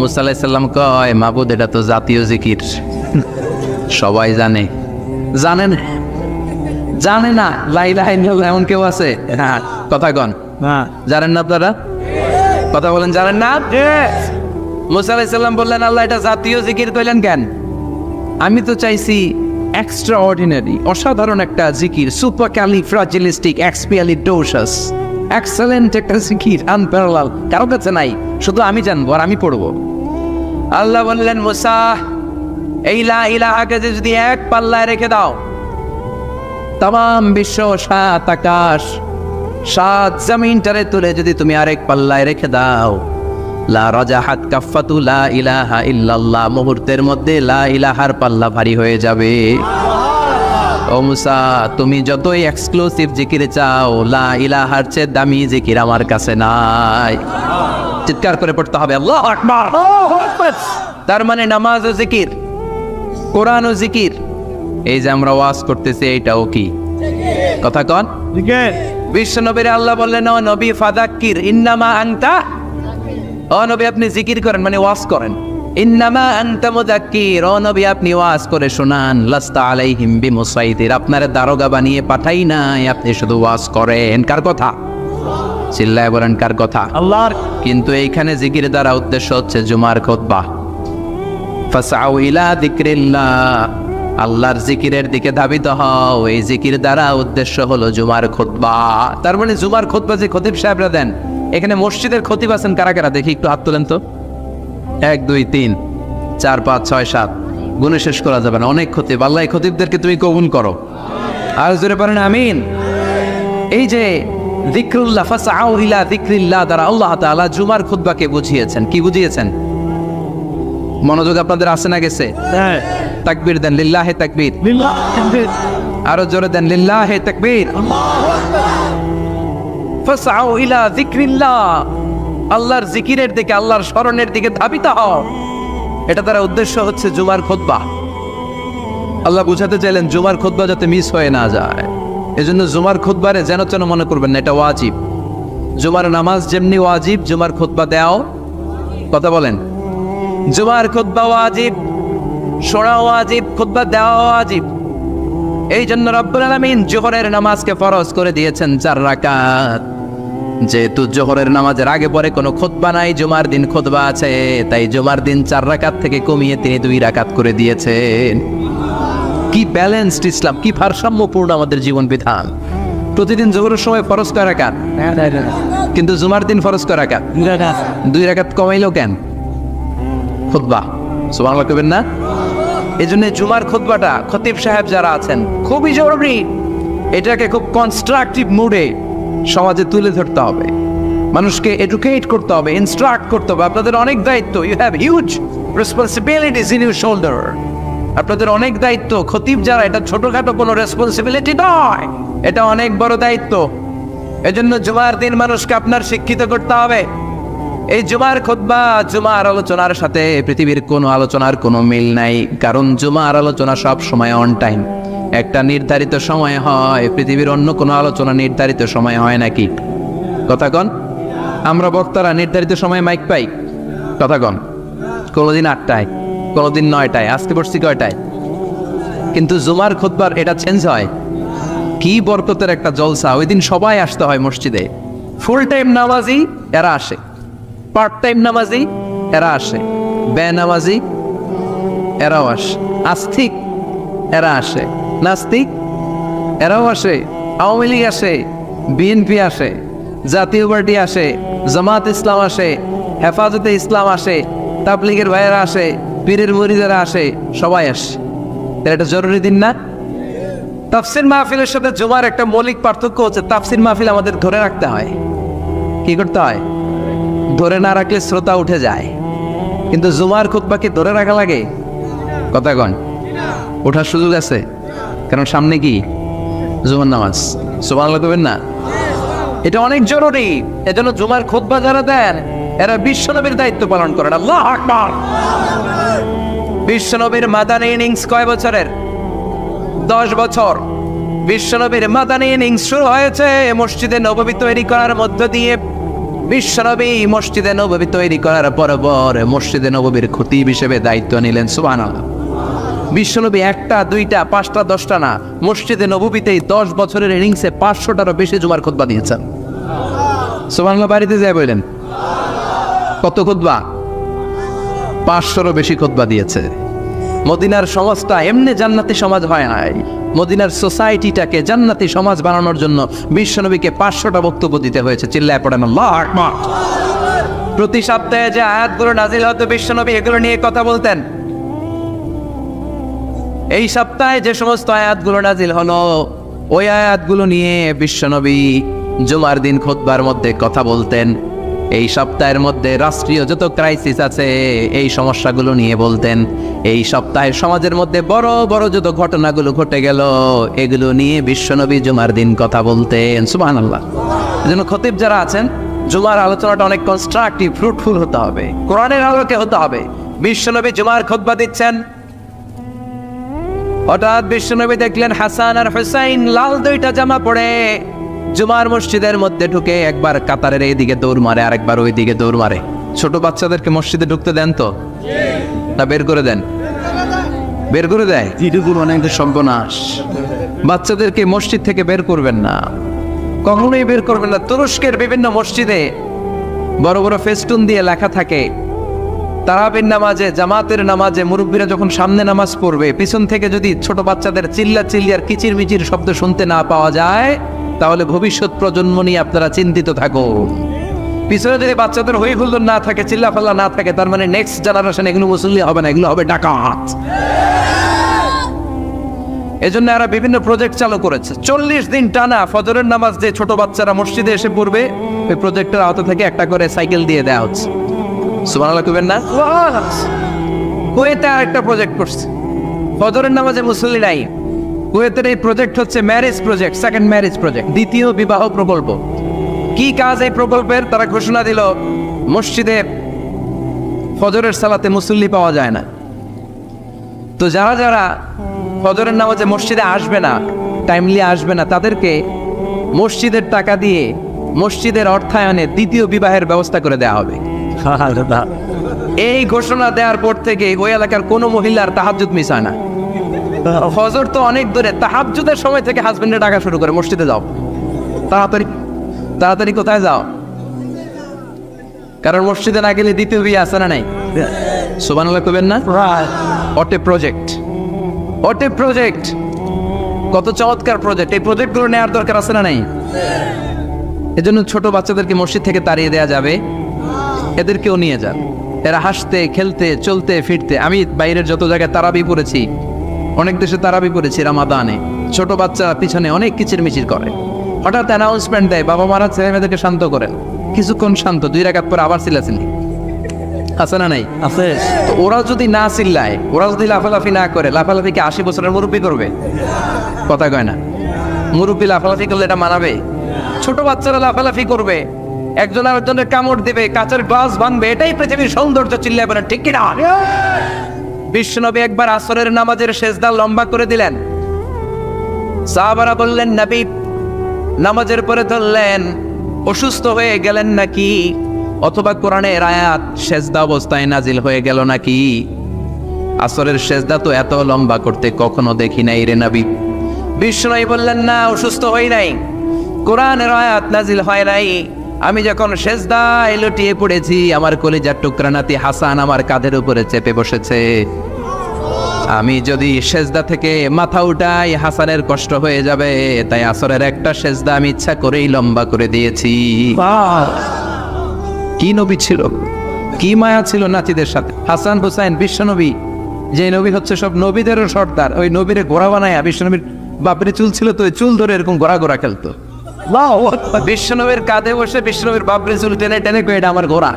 মুসা আলাইহিস সালাম কয়, মাবুদ এটা তো জাতীয় জিকির, সবাই জানে। জানেন জানে না লা ইলাহা ইল্লাল্লাহ এমন কেউ আছে? হ্যাঁ, কথা কন জানেন না আপনারা? কথা বলেন, জানেন না? মুসা আলাইহিস সালাম বললেন, আল্লাহ এটা জাতীয় জিকির কইলেন কেন? আমি তো চাইছি এক্সট্রা অর্ডিনারি, অসাধারণ একটা জিকির, সুপার ক্যালিফ্রাজিলিস্টিক এক্সপিয়ালিডোসাস, এক্সেলেন্ট একটা জিকির, আনপ্যারালাল, কারো কাছে নাই, শুধু আমি জানবো আর আমি পড়বো। আল্লাহ বললেন, মুসা এই লা ইলাহাকে যদি এক পাল্লায় রেখে দাও, তাম বিশ্ব, সাত আকাশ, সাত জমিনটারে তুলে যদি তুমি আরেক পাল্লায় রেখে দাও, লা রাজাহাত কাফাতু লা ইলাহা ইল্লাল্লাহ, মুহূর্তের মধ্যে লা ইলাহার পাল্লা ভারী হয়ে যাবে। ও মুসা, তুমি যতই এক্সক্লুসিভ জিকির চাও, লা ইলাহার চেয়ে দামি জিকির আমার কাছে নাই। চিৎকার করে পড়তে হবে আল্লাহু আকবার। তার মানে নামাজ ও জিকির, কোরআন ও জিকির, এই যে আমরা ওয়াজ করতেছি এইটাও কি? কথা কন। বিশ্ব নবীর আল্লাহ বললেন, ও নবী ফাযাক্কির ইন্নামা আনতা, ও নবী আপনি জিকির করেন মানে ওয়াজ করেন। ইন্নামা আনতা মুযাক্কির, ও নবী আপনি ওয়াজ করে শোনান। লাস্তা আলাইহিম বিমুসাইতির, আপনারে দারোগা বানিয়ে পাঠাই নাই, আপনি শুধু ওয়াজ করেন। কার কথা? চিল্লায় বলেন, কার কথা? আল্লাহর। কিন্তু এইখানে জিকির দ্বারা উদ্দেশ্য হচ্ছে জুমার খুতবা। ফাসআউ ইলা যিকরিল্লাহ, আল্লাহর জিকিরের দিকে ধাবিত হও। এই জিকির দ্বারা উদ্দেশ্য হলো জুমার খুতবা। তার মানে জুমার খুতবা যে খতিব সাহেবরা দেন, এখানে মসজিদের খতিব আছেন কারা কারা? দেখি একটু হাত তোলেন তো। 1 2 3 4 5 6 7, গুণে শেষ করা যাবে না, অনেক খতিব। আল্লাহ এই খতিবদেরকে তুমি কবুল করো। আর জোরে পারেন আমিন। এই যে যিকরুল্লাহ, ফাসআউ ইলা যিকরিল্লাহ দ্বারা আল্লাহ তাআলা জুমার খুতবাকে বুঝিয়েছেন। কি বুঝিয়েছেন? মনোযোগ আপনাদের আছে না গেছে? হ্যাঁ। তাকবীর দেন, লিল্লাহে তাকবীর। আরো জোরে দেন, লিল্লাহে তাকবীর। ফাসআউ ইলা যিকরিল্লাহ, আল্লাহর জিকিরের দিকে, আল্লাহর স্মরণের দিকে ধাবিত হও। এটা তার উদ্দেশ্য হচ্ছে জুমার খুতবা। আল্লাহ বুঝাতে চাইলেন জুমার খুতবা যাতে মিস হয়ে না যায়। এজন্য জুমার খুতবারে যেন তেন মনে করবেন না, এটা ওয়াজিব। জুমার নামাজ যেমনি ওয়াজিব, জুমার খুতবা দেওয়াও, কথা বলেন, জুমার খুতবা ওয়াজিব, শোনা ওয়াজিব, খুতবা দেওয়া ওয়াজিব। এই জন্য রব্বুল আলামিন জোহরের নামাজকে ফরজ করে দিয়েছেন 4 রাকাত। যেহেতু জোহরের নামাজের আগে পরে কোনো খুতবা নাই, জুমার দিন খুতবা আছে, তাই জুমার দিন 4 রাকাত থেকে কমিয়ে তিনি 2 রাকাত করে দিয়েছেন। কি ব্যালেন্সড ইসলাম, কি ভারসাম্যপূর্ণ আমাদের জীবন বিধান। প্রতিদিন জোহরের সময় ফরজ কয় রাকাত, কিন্তু জুমার দিন ফরজ কয় রাকাত? 2 রাকাত কমাইলো কেন? খুতবা, সুবহানাল্লাহ কইবেন না? এই জন্য জুমার খুতবাটা খতিব সাহেব যারা আছেন খুবই জরুরি। এটাকে খুব কনস্ট্রাকটিভ মুডে সমাজে তুলে ধরতে হবে, মানুষকে এডুকেট করতে হবে, ইনস্ট্রাক্ট করতে হবে। আপনাদের অনেক দায়িত্ব, you have huge responsibilities in your shoulder. আপনাদের অনেক দায়িত্ব। খতিব যারা, এটা ছোটখাটো কোনো রেসপন্সিবিলিটি নয়, এটা অনেক বড় দায়িত্ব। এজন্য জুমার দিন মানুষকে আপনার শিক্ষিত করতে হবে। এই জুমার খুতবা, জুমার আলোচনার সাথে পৃথিবীর কোনো আলোচনার কোনো মিল নাই, কারণ জুমার আলোচনা সব সময় অন টাইম, একটা নির্ধারিত সময় হয়। পৃথিবীর অন্য কোনো আলোচনা নির্ধারিত সময় হয় নাকি? কথা কন। আমরা বক্তারা নির্ধারিত সময়ে মাইক পাই, কথা কন। কোনোদিন 8টায়, কোনোদিন 9টায়, আজকে বসছি কয়টায়? কিন্তু জুমার খুতবার এটা চেঞ্জ হয়। কি বরকতের একটা জলসা! ওই দিন সবাই আসতে হয় মসজিদে। ফুল টাইম নামাজি এরা আসে, পার্ট টাইম নামাজি এরা আসে, বেনামাজি এরাও আসে, আস্তিক এরা আসে, নাস্তিক এরাও আসে, আওয়ামী লীগ আসে, বিএনপি আসে, জাতীয় পার্টি আসে, জামাত ইসলাম আসে, হেফাজতে ইসলাম আসে, তাবলীগের ভাইয়েরা আসে, পীরের মুরিদেরা আসে, সবাই আসে। এটা জরুরি দিন না? তাফসির মাহফিলের সাথে জুমার একটা মৌলিক পার্থক্য হচ্ছে, তাফসির মাহফিল আমাদের ধরে রাখতে হয়। কি করতে হয়? ধরে না রাখলে শ্রোতা উঠে যায়। কিন্তু জুমার খুতবাকে ধরে রাখা লাগে? কথা কন, ওঠার সুযোগ আছে, কারণ সামনে কি জুমার নামাজ। সুবহানাল্লাহ কইবেন না? এটা অনেক জরুরি। এজন্য জুমার খুতবা যারা দেন এরা বিশ্বনবীর দায়িত্ব পালন করেন। আল্লাহু আকবার। বিশ্বনবীর মাদানী ইনিংস কয় বছরের? 10 বছর। বিশ্বনবীর মাদানী ইনিংস শুরু হয়েছে মসজিদে নববী তৈরি করার মধ্য দিয়ে। বিশ্বনবী মসজিদে নববী তৈরি করার পর মসজিদে নববীর খতিব হিসেবে দায়িত্ব নিলেন। সুবহানাল্লাহ। বিশ্বনবী 1টা 2টা 5টা 10টা না, মসজিদে নববীতেই 10 বছরের ইনিংসে 500টারও বেশি জুমার খুতবা দিয়েছেন। সুবহানাল্লাহ। বাড়িতে যায় বললেন কত খুতবা? 500রও বেশি খুতবা দিয়েছে। মদিনার সমাজটা এমনি জান্নাতি সমাজ হয় নাই। মদিনার সোসাইটিটাকে জান্নাতি সমাজ বানানোর জন্য বিশ্বনবীকে 500টা বক্তব্য দিতে হয়েছে। চিল্লায় পড়েন আল্লাহু আকবার। প্রতি সপ্তাহে যে আয়াতগুলো নাজিল হতো বিশ্বনবী এগুলো নিয়ে কথা বলতেন। এই সপ্তাহে যে সমস্ত আয়াতগুলো নাজিল হলো ওই আয়াতগুলো নিয়ে বিশ্বনবী জুমার দিন খুতবার মধ্যে কথা বলতেন। এই সপ্তাহের মধ্যে রাষ্ট্রীয় যত ক্রাইসিস আছে এই সমস্যাগুলো নিয়ে বলতেন। এই সপ্তাহে সমাজের মধ্যে বড় বড় যত ঘটনাগুলো ঘটে গেল এগুলো নিয়ে বিশ্বনবী জুমার দিন কথা বলতেন। সুবহানাল্লাহ। এজন্য খতিব যারা আছেন জুমার আলোচনাটা অনেক কনস্ট্রাকটিভ, ফ্রুটফুল হতে হবে, কোরআনের আলোকে হতে হবে। বিশ্বনবী জুমার খুতবা দিচ্ছেন, হঠাৎ বিশ্বনবী দেখলেন হাসান আর হুসাইন লাল 2টা জামা পরে জুমার মসজিদের মধ্যে ঢুকে একবার কাতারের এইদিকে দৌড় মারে আর একবার ওই দিকে দৌড় মারে। ছোট বাচ্চাদেরকে মসজিদে ঢুকতে দেন তো না বের করে দেন? বের করে দেয়। অনেক সর্বনাশ। বাচ্চাদেরকে মসজিদ থেকে বের করবেন না, কখনোই বের করবেন না। তুরস্কের বিভিন্ন মসজিদে বড় বড় ফেস্টুন দিয়ে লেখা থাকে তারাবির নামাজে, জামাতের নামাজে মুরব্বীরা যখন সামনে নামাজ পড়বে পিছন থেকে যদি ছোট বাচ্চাদের চিল্লা চিল্লিয়ার কিচির মিচির শব্দ শুনতে না পাওয়া যায় তাহলে ভবিষ্যৎ প্রজন্ম নিয়ে আপনারা চিন্তিত থাকো। পিছনে যদি বাচ্চাদের হই হুল্লোড় না থাকে, চিল্লা ফাল্লা না থাকে, তার মানে নেক্সট জেনারেশন এগুলো মুসল্লি হবে না, এগুলো হবে ডাকাত। এজন্য এরা বিভিন্ন প্রজেক্ট চালু করেছে। 40 দিন টানা ফজরের নামাজ যে ছোট বাচ্চারা মসজিদে এসে পড়বে ওই প্রজেক্টের আওতা থেকে একটা করে সাইকেল দিয়ে দেওয়া হচ্ছে। সুবহানাল্লাহ কইবেন না? কুয়েতে আরেকটা প্রজেক্ট করছে, ফজরের নামাজে মুসল্লি নাই। কুয়েতের এই প্রজেক্ট হচ্ছে marriage project, second marriage project, দ্বিতীয় বিবাহ প্রকল্প। কি কাজ এই প্রকল্পের? তারা ঘোষণা দিল মসজিদে ফজরের সালাতে মুসল্লি পাওয়া যায় না, তো যারা যারা ফজরের নামাজে মসজিদে আসবে না, টাইমলি আসবে না, তাদেরকে মসজিদের টাকা দিয়ে মসজিদের অর্থায়নে দ্বিতীয় বিবাহের ব্যবস্থা করে দেওয়া হবে। এই ঘোষণা দেওয়ার পর থেকে ওই এলাকার কোনো মহিলার তাহাজ্জুদ মিস হয় না। ফজর তো অনেক দূরে, তাহাজ্জুদের সময় থেকে হাজবেন্ডে ডাকা শুরু করে মসজিদে যাও, তাড়াতাড়ি তাড়াতাড়ি কোথায় যাও, কারণ মসজিদে না গেলে দ্বিতীয় বিয়ে আছে না নাই? সুবহানাল্লাহ কইবেন না? অটে প্রজেক্ট, অটে প্রজেক্ট, কত চমৎকার প্রজেক্ট। এই প্রজেক্টগুলো নেওয়ার দরকার আছে না নাই? এজন্য ছোট বাচ্চাদেরকে মসজিদ থেকে তাড়িয়ে দেওয়া যাবে, এদেরকেও নিয়ে যান। এরা হাসতে খেলতে চলতে ফিরতে, আমি বাইরের যত জায়গায় তারাবি পড়েছি, অনেক দেশে তারাবি পড়েছি রামাদানে, ছোট বাচ্চা পিছনে অনেক কিচির মিচির করে, হঠাৎ অ্যানাউন্সমেন্ট দেয় বাবা মারা ছেলে মেয়েদেরকে শান্ত করেন, কিছুক্ষণ শান্ত, 2 রাকাত পরে আবার চিল্লাচিল্লি, আছে না নাই? আছে। তো ওরা যদি না চিল্লায়, ওরা যদি লাফালাফি না করে, লাফালাফিকে 80 বছরের মুরব্বী করবে? কথা কয় না। মুরব্বী লাফালাফি করলে এটা মানাবে? ছোট বাচ্চারা লাফালাফি করবে, একজন আরেকজনের কামড় দেবে, কাঁচের গ্লাস ভাঙবে, এটাই পৃথিবীর সৌন্দর্য। চিল্লায় বলেন ঠিক কিনা? বিশ্বনবী একবার আসরের নামাজের সেজদা লম্বা করে দিলেন, সাহাবারা বললেন নবী, নামাজের পরে ধরলেন অসুস্থ হয়ে গেলেন নাকি, অথবা কোরআনের আয়াত সেজদা অবস্থায় নাজিল হয়ে গেল নাকি? আসরের সেজদা তো এত লম্বা করতে কখনো দেখি নাই রে নবী। বিষ্ণু বললেন না, অসুস্থ হই নাই, কোরআনের আয়াত নাজিল হয় নাই। আমি যখন সেজদায় লুটিয়ে পড়েছি, আমার কলিজার টুকরা নাতি হাসান আমার কাঁধের উপরে চেপে বসেছে। আমি যদি সেজদা থেকে মাথা উঠাই হাসানের কষ্ট হয়ে যাবে, তাই আসরের একটা সেজদা আমি ইচ্ছা করেই লম্বা করে দিয়েছি। কি নবী ছিল, কি মায়া ছিল নাতিদের সাথে। হাসান হুসাইন বিশ্বনবী, যে নবী হচ্ছে সব নবীদেরও সর্দার, ওই নবীরে ঘোড়া বানায় বিশ্বনবীর বাপরে চুল ছিল তো, ওই চুল ধরে এরকম ঘোড়া ঘোড়া খেলতো। বিশ্বনবীর কাঁধে বসে বিশ্বনবীর বাপরে চুল টেনে টেনে কয়ে এটা আমার ঘোড়া।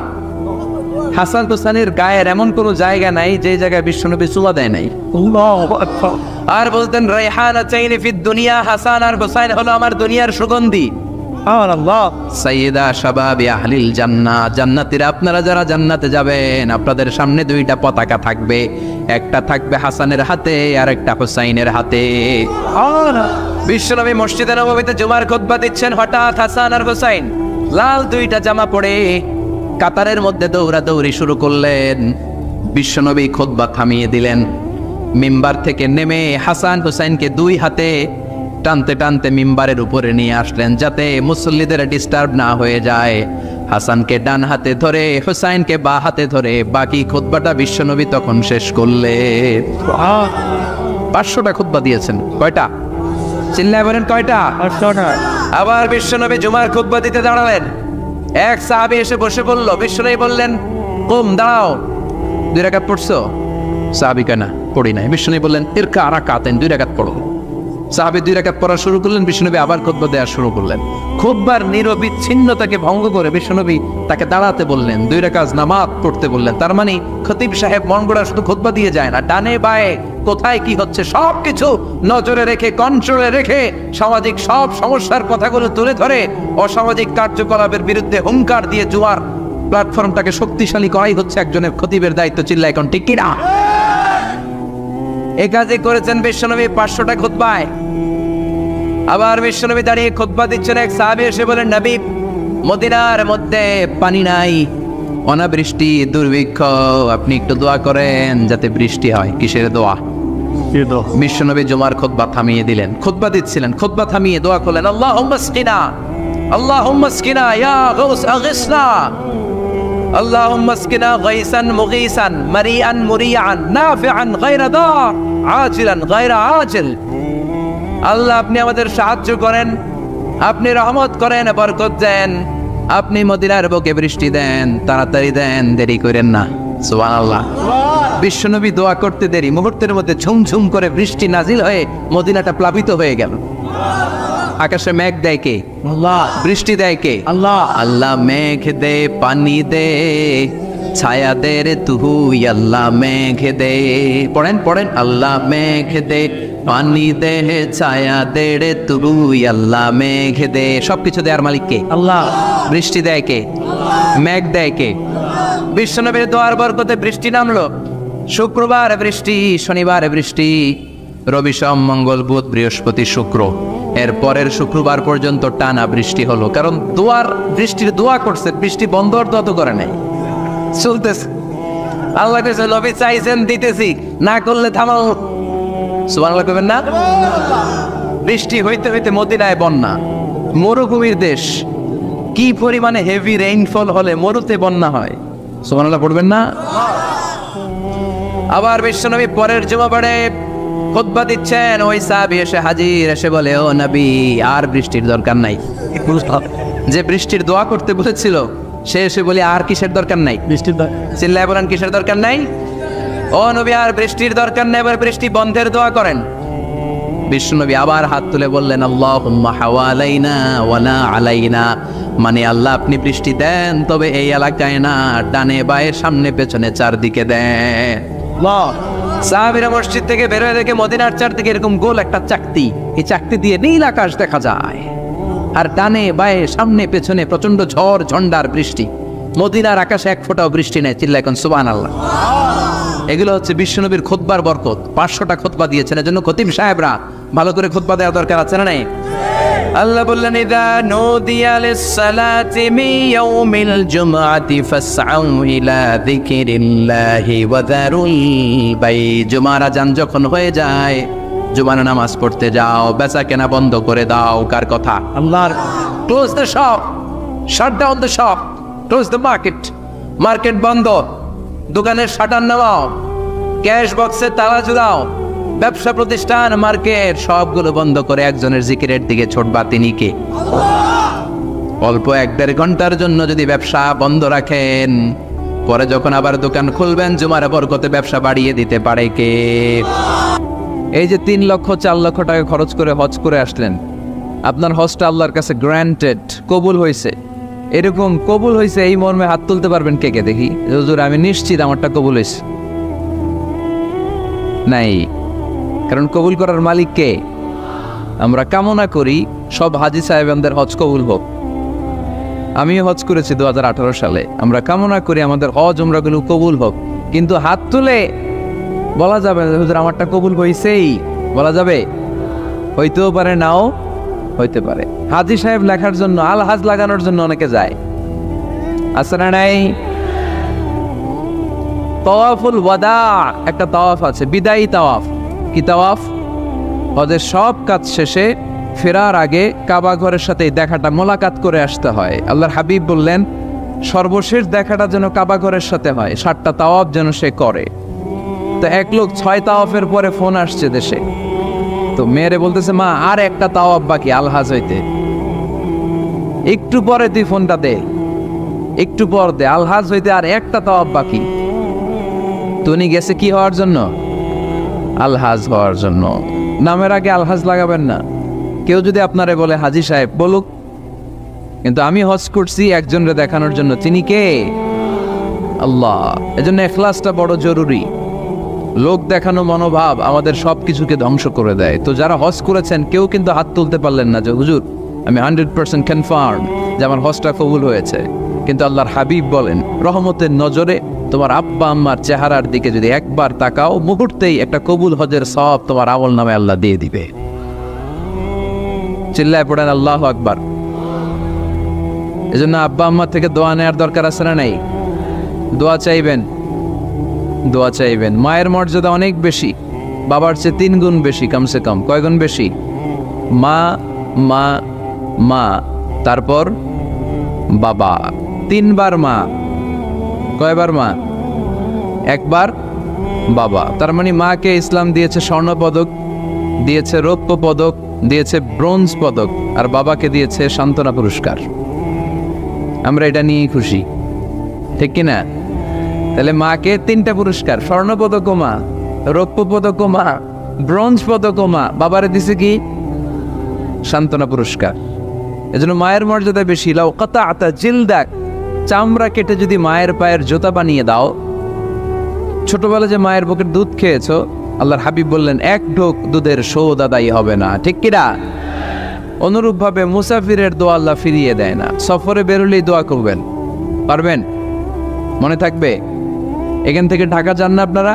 হাসান হুসাইনের গায়ের এমন কোন জায়গা নাই যে জায়গায় বিশ্বনবী চুলা দেয় নাই। আর বলতেন রাইহানা চাইনি ফিদ দুনিয়া, হাসান আর হুসাইন হলো আমার দুনিয়ার সুগন্ধি। সাইয়্যিদা শাবাবি আহলিল জান্নাহ, জান্নাতীরা আপনারা যারা জান্নাতে যাবেন, আপনাদের সামনে দুইটা পতাকা থাকবে, একটা থাকবে হাসানের হাতে আর একটা হুসাইনের হাতে। বিশ্বনবী মসজিদে নববীতে জুমার খুতবা দিচ্ছেন, হঠাৎ হাসান আর হুসাইন লাল দুইটা জামা পরে কাতারের মধ্যে দৌড়াদৌড়ি শুরু করলেন। বিশ্বনবী খুতবা থামিয়ে দিলেন, মিম্বার থেকে নেমে হাসান হুসাইনকে দুই হাতে টানতে টানতে মিম্বারের উপরে নিয়ে আসলেন, যাতে মুসল্লিদের ডিস্টার্ব না হয়ে যায়। হাসানকে ডান হাতে ধরে, হুসাইনকে বা হাতে ধরে বাকি খুতবাটা বিশ্বনবী তখন শেষ করলেন। 500টা খুতবা দিয়েছেন। কয়টা? চিল্লায় বলেন কয়টা? আবার বিশ্বনবী জুমার খুতবা দিতে দাঁড়ালেন। এক সাহাবী এসে বসে বলল, বিশ্বনবী বললেন কুম, দাঁড়াও, 2 রাকাত পড়ছো? সাহাবী কয় না, পড়ি নাই। বিশ্বনবী বললেন ইরকা রাকাতাইন, 2 রাকাত পড়ো। সাহাবী 2 রাকাত পড়া শুরু করলেন, বিশ্বনবী আবার খুতবা দেওয়া শুরু করলেন। খুতবার নিরবিচ্ছিন্নতাকে ভঙ্গ করে বিশ্বনবী তাকে দাঁড়াতে বললেন, 2 রাকাত নামাজ পড়তে বললেন। তার মানে খতিব সাহেব মন গড়া শুধু খুতবা দিয়ে যায় না, ডানে বায়ে কোথায় কি হচ্ছে সবকিছু নজরে রেখে, কন্ট্রোলে রেখে, সামাজিক সব সমস্যার কথাগুলো তুলে ধরে অসামাজিক কার্যকলাপের বিরুদ্ধে হুঙ্কার দিয়ে জুয়ার প্ল্যাটফর্মটাকে শক্তিশালী করাই হচ্ছে একজনের খতিবের দায়িত্ব। চিল্লা এখন ঠিক কিনা? এ কাজে করেছেন বিশ্বনবী 500টা খুতবায়। আবার বিশ্বনবী দাঁড়িয়ে খুতবা দিচ্ছেন, এক সাহাবী এসে বলেন, নবী মদিনার মধ্যে পানি নাই, অনাবৃষ্টি, দুর্ভিক্ষ, আপনি একটু দোয়া করেন যাতে বৃষ্টি হয়। কিসের দোয়া? বিশ্বনবী জুমার খুতবা থামিয়ে দিলেন, খুতবা দিচ্ছিলেন, খুতবা থামিয়ে দোয়া করলেন, আল্লাহুম্মা আসকিনা, আল্লাহুম্মা আসকিনা ইয়া গাউস আগিসনা, আল্লাহুম্মা আসকিনা গাইসান মুগীসান মারিআন মুরিআন নাফিআন গায়রা দার আজিলান গায়রা আজিল। আল্লাহ আপনি আমাদের সাহায্য করেন, আপনি রহমত করেন, বরকত দেন, আপনি মদিনার বুকে বৃষ্টি দেন, তাড়াতাড়ি দেন, দেরি করেন না। সুবহানাল্লাহ। বিশ্বনবী দোয়া করতে দেরি, মুহূর্তের মধ্যে ঝুমঝুম করে বৃষ্টি নাজিল হয়ে মদিনাটা প্লাবিত হয়ে গেল। আকাশে মেঘ দেয় কে? আল্লাহ। বৃষ্টি দেয় কে? আল্লাহ। আল্লাহ মেঘ দে, পানি দে, ছায়া দে রে তুই, আল্লাহ মেঘ দে। পড়েন পড়েন, আল্লাহ মেঘ দে, পানি দে, ছায়া দে রে তুই, আল্লাহ মেঘ দে। সবকিছু দেয়ার মালিক কে? আল্লাহ। বৃষ্টি দেয় কে? মেঘ দেয় কে? বিশ্বনবীর দোয়ার বরকতে বৃষ্টি নামলো। শুক্রবার বৃষ্টি, শনিবার বৃষ্টি, রবি সোম মঙ্গল বুধ বৃহস্পতি শুক্র, এর পরের শুক্রবার পর্যন্ত টানা বৃষ্টি হলো। কারণ দোয়ার বৃষ্টির দোয়া করছে, বৃষ্টি বন্ধ অর্থ করে নাই, চলতেছে। আল্লাহ কাছে নবী চাইছেন, দিতেছি, না করলে থামাও। সুবহানাল্লাহ কইবেন না? বৃষ্টি হইতে হইতে মদিনায় বন্যা, মরুভূমির দেশ, কি পরিমাণে হেভি রেইনফল হলে মরুতে বন্যা হয়। সুবহানাল্লাহ পড়বেন না? আবার বিশ্বনবী পরের জুমাবারে খুতবা দিচ্ছেন, ওই সাহাবী এসে হাজির, এসে বলে, ও নবী আর বৃষ্টির দরকার নাই। যে বৃষ্টির দোয়া করতে বলেছিল সে এসে বলে আর কিসের দরকার নাই? বৃষ্টির। চিল্লায় বলেন কিসের দরকার নাই? ও নবী আর বৃষ্টির দরকার নাই, এবার বৃষ্টি বন্ধের দোয়া করেন। বিশ্বনবী আবার হাত তুলে বললেন, আল্লাহুম্মা হাওয়ালাইনা ওয়ালা আলাইনা, মানে আল্লাহ আপনি বৃষ্টি দেন, তবে এই এলাকায় না, ডানে বায়ে সামনে পেছনে চারদিকে দেন। সাহাবীরা মসজিদ থেকে বের হয়ে দেখে মদিনার চারদিকে এরকম গোল একটা চাকতি, এই চাকতি দিয়ে নীল আকাশ দেখা যায়, আর ডানে বায়ে সামনে পেছনে প্রচন্ড ঝড় ঝন্ডার বৃষ্টি। মদিনার আকাশে এক ফোঁটাও বৃষ্টি নেই। চিল্লা এখন সুবহানাল্লাহ। এগুলো হচ্ছে বিশ্বনবীর খুতবার বরকত। 500টা খুতবা দিয়েছেন, এজন্য খতিব সাহেবরা ভালো করে খুতবা দেওয়া দরকার আছে না নাই? আল্লাহ বললেন ইদা নুদিয়া লিস-সালাতি মিন ইয়াউমিল জুমআতি ফাসআউ ইলা যিকরিল্লাহি ওয়া যারুল বাই। জুমার আযান যখন হয়ে যায়, জুমার নামাজ পড়তে যাও, বেচা কেনা বন্ধ করে দাও। কার কথা? আল্লাহর। Close the shop, shut down the shop, close the market. Market বন্ধ, দোকানের শাটার নামাও, ক্যাশ বক্সে তালা ঝুলাও, ব্যবসা প্রতিষ্ঠান, মার্কেট সবগুলো বন্ধ করে একজনের জিকিরের দিকে ছোটবা। তিনি কে? অল্প 1-1.5 ঘন্টার জন্য যদি ব্যবসা বন্ধ রাখেন, পরে যখন আবার দোকান খুলবেন, জুমার বরকতে ব্যবসা বাড়িয়ে দিতে পারে কে? এই যে 3 লক্ষ 4 লক্ষ টাকা খরচ করে হজ করে আসলেন, আপনার হজটা আল্লাহর কাছে গ্র্যান্টেড, কবুল হয়েছে। এরকম কবুল হয়েছে এই মর্মে হাত তুলতে পারবেন কে কে? দেখি। হুজুর আমি নিশ্চিত আমারটা কবুল হয়েছে। নাই, কারণ কবুল করার মালিক কে? আমরা কামনা করি সব হাজী সাহেবদের হজ কবুল হোক। আমিও হজ করেছি 2018 সালে। আমরা কামনা করি আমাদের হজ উমরাগুলো কবুল হোক, কিন্তু হাত তুলে বলা যাবে না হুজুর আমারটা কবুল হয়েছেই, বলা যাবে? হইতেও পারে, নাও হইতে পারে। হাজী সাহেব লেখার জন্য, আল হাজ লাগানোর জন্য অনেকে যায়, আছে না নাই? তাওয়াফুল ওয়াদা একটা তাওয়াফ আছে, বিদায়ী তাওয়াফ। কি তাওয়াফ? হজের সব কাজ শেষে ফেরার আগে কাবা ঘরের সাথে দেখাটা, মোলাকাত করে আসতে হয়। আল্লাহর হাবিব বললেন সর্বশেষ দেখাটা যেন কাবা ঘরের সাথে হয়, 7টা তাওয়াফ যেন সে করে। তো এক লোক 6 তাওয়াফের পরে ফোন আসছে দেশে, তো মেয়েরে বলতেছে মা আর একটা তাওয়াফ বাকি আলহাজ হইতে, একটু পরে তুই ফোনটা দে, একটু পর দে, আলহাজ হইতে আর একটা তাওয়াফ বাকি। তুমি গেছে কি হওয়ার জন্য? আলহাজ হওয়ার জন্য। নামের আগে আলহাজ লাগাবেন না। কেউ যদি আপনারে বলে হাজী সাহেব, বলুক, কিন্তু আমি হজ করছি একজনরে দেখানোর জন্য। তিনি কে? আল্লাহ। এজন্য ইখলাসটা বড় জরুরি। লোক দেখানো মনোভাব আমাদের সবকিছুকে ধ্বংস করে দেয়। তো যারা হজ করেছেন কেউ কিন্তু হাত তুলতে পারলেন না যে হুজুর আমি 100% কনফার্ম যে আমার হজটা কবুল হয়েছে। কিন্তু আল্লাহর হাবিব বলেন রহমতের নজরে তোমার আব্বা আম্মার চেহারার দিকে যদি একবার তাকাও, মুহূর্তেই একটা কবুল হজের সওয়াব তোমার আমল নামে আল্লাহ দিয়ে দিবে। চিল্লায় পড়েন আল্লাহু আকবার। এজন্য আব্বা আম্মার থেকে দোয়া নেওয়ার দরকার আছে না নাই? দোয়া চাইবেন, দোয়া চাইবেন। মায়ের মর্যাদা অনেক বেশি, বাবার চেয়ে 3 গুণ বেশি, কমসে কম। কয় গুণ বেশি? মা মা মা, তারপর বাবা। 3 বার মা। কয়বার মা? 1 বার বাবা। তার মানে মাকে ইসলাম দিয়েছে স্বর্ণ পদক, দিয়েছে রৌপ্য পদক, দিয়েছে ব্রোঞ্জ পদক, আর বাবাকে দিয়েছে সান্ত্বনা পুরস্কার। আমরা এটা নিয়েই খুশি, ঠিক কিনা? তাহলে মাকে 3টা পুরস্কার, স্বর্ণ পদকও মা, রৌপ্য পদকও মা, ব্রোঞ্জ পদকও মা, বাবারে দিছে কি? সান্ত্বনা পুরস্কার। এজন্য মায়ের মর্যাদা বেশি। লাউ কাতাআতা জিলদাক, চামড়া কেটে যদি মায়ের পায়ের জুতা বানিয়ে দাও। ছোটবেলা যে মায়ের বুকের দুধ খেয়েছো, আল্লাহর হাবিব বললেন 1 ঢোক দুধের শোধ আদায় হবে না, ঠিক কিনা? অনুরূপভাবে মুসাফিরের দোয়া আল্লাহ ফিরিয়ে দেয় না। সফরে বেরোলেই দোয়া করবেন, পারবেন? মনে থাকবে? এখান থেকে ঢাকা যান না আপনারা?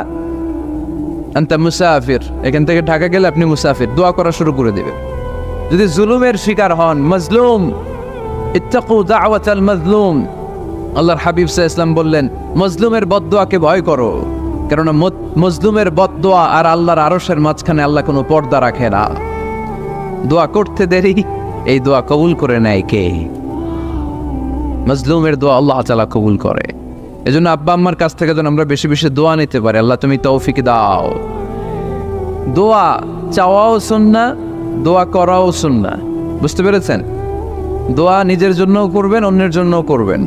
আনতা মুসাফির, এখান থেকে ঢাকা গেলে আপনি মুসাফির, দোয়া করা শুরু করে দেবেন। যদি জুলুমের শিকার হন, মাজলুম, ইত্তাকু দাওয়াতাল মাজলুম, আল্লাহর হাবিব সাল্লাল্লাহু আলাইহি ওয়াসাল্লাম বললেন মজলুমের বদদোয়াকে ভয় করো, কারণ মজলুমের বদদোয়া আর আল্লাহর আরশের মাঝখানে আল্লাহ কোনো পর্দা রাখে না। দোয়া করতে দেরি, এই দোয়া কবুল করে নেয় কে? মজলুমের দোয়া আল্লাহ তাআলা কবুল করে। এজন্য আব্বা আম্মার কাছ থেকে যেন আমরা বেশি বেশি দোয়া নিতে পারি, আল্লাহ তুমি তৌফিক দাও। দোয়া চাওয়াও সুন্নাহ, দোয়া করাও সুন্নাহ। বুঝতে পেরেছেন? দোয়া নিজের জন্যও করবেন, অন্যের জন্যও করবেন।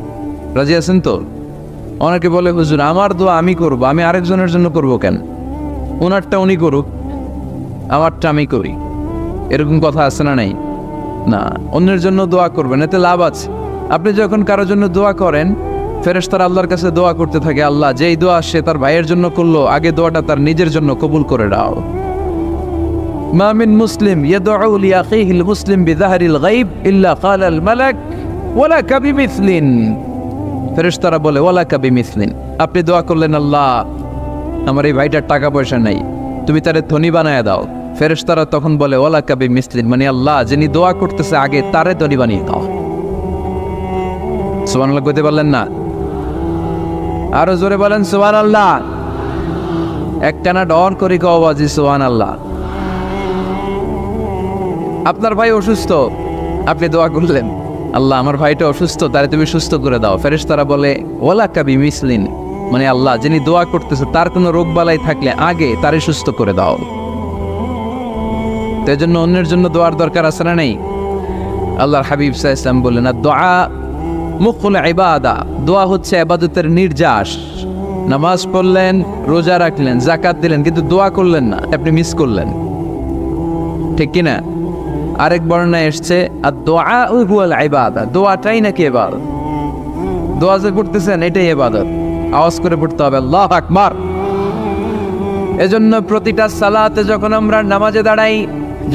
রাজি আছেন তো? অনেকে বলে হুজুর আমার দোয়া আমি করব, আমি আরেকজনের জন্য করব কেন? ওনারটা উনি করুক, আমারটা আমি করি, এরকম কথা আছে না নাই? না, অন্যের জন্য দোয়া করবেন, এতে লাভ আছে। আপনি যখন কারোর জন্য দোয়া করেন, ফেরেশতারা আল্লাহর কাছে দোয়া করতে থাকে, আল্লাহ যেই দোয়া সে তার ভাইয়ের জন্য করলো, আগে দোয়াটা তার নিজের জন্য কবুল করে দাও। মা মিন মুসলিম ইয়াদউ লিআখিহিল মুসলিম বিযাহরিল গায়ব ইল্লা ক্বালাল মালাক ওয়ালাকা বিমিসলিন। ফেরেশতারা বলে ওয়ালাকা বিমিসলিন, আপনি দোয়া করলেন আল্লাহ আমার এই ভাইটার টাকা পয়সা নাই, তুমি তারে ধনী বানায় দাও। ফেরেশতারা তখন বলে ওয়ালা কাবি মিসলিন, মানে আল্লাহ যিনি দোয়া করতেছে আগে তারে দড়ি বানিয়ে দাও। সুবহানাল্লাহ কইতে পারলেন না? আরো জোরে বলেন সুবহানাল্লাহ। একটানা ডর করি কওয়াজি সুবহানাল্লাহ। আপনার ভাই অসুস্থ, আপনি দোয়া করলেন আল্লাহ আমার ভাইটা অসুস্থ, তারে তুমি সুস্থ করে দাও। ফেরেশতারা বলে ওয়ালা কাবি মিসলিন, মানে আল্লাহ যিনি দোয়া করতেছে তার কোনো রোগ বালাই থাকলে আগে তারে সুস্থ করে দাও। তো এজন্য অন্যের জন্য দোয়ার দরকার আছে না নেই? আল্লাহর হাবিব সাল্লাল্লাহু আলাইহি ওয়াসাল্লাম বললেন দোয়া মুখুল ইবাদা, দোয়া হচ্ছে ইবাদতের নির্যাস। নামাজ পড়লেন, রোজা রাখলেন, যাকাত দিলেন, কিন্তু দোয়া করলেন না, আপনি মিস করলেন, ঠিক কিনা? আরেক বর্ণনায় এসছে আর দোয়া হুয়াল ইবাদা, দোয়াটাই নাকি ইবাদত। দোয়া যে করতেছেন এটাই ইবাদত। আওয়াজ করে পড়তে হবে আল্লাহু আকবার। এজন্য প্রতিটা সালাতে যখন আমরা নামাজে দাঁড়াই,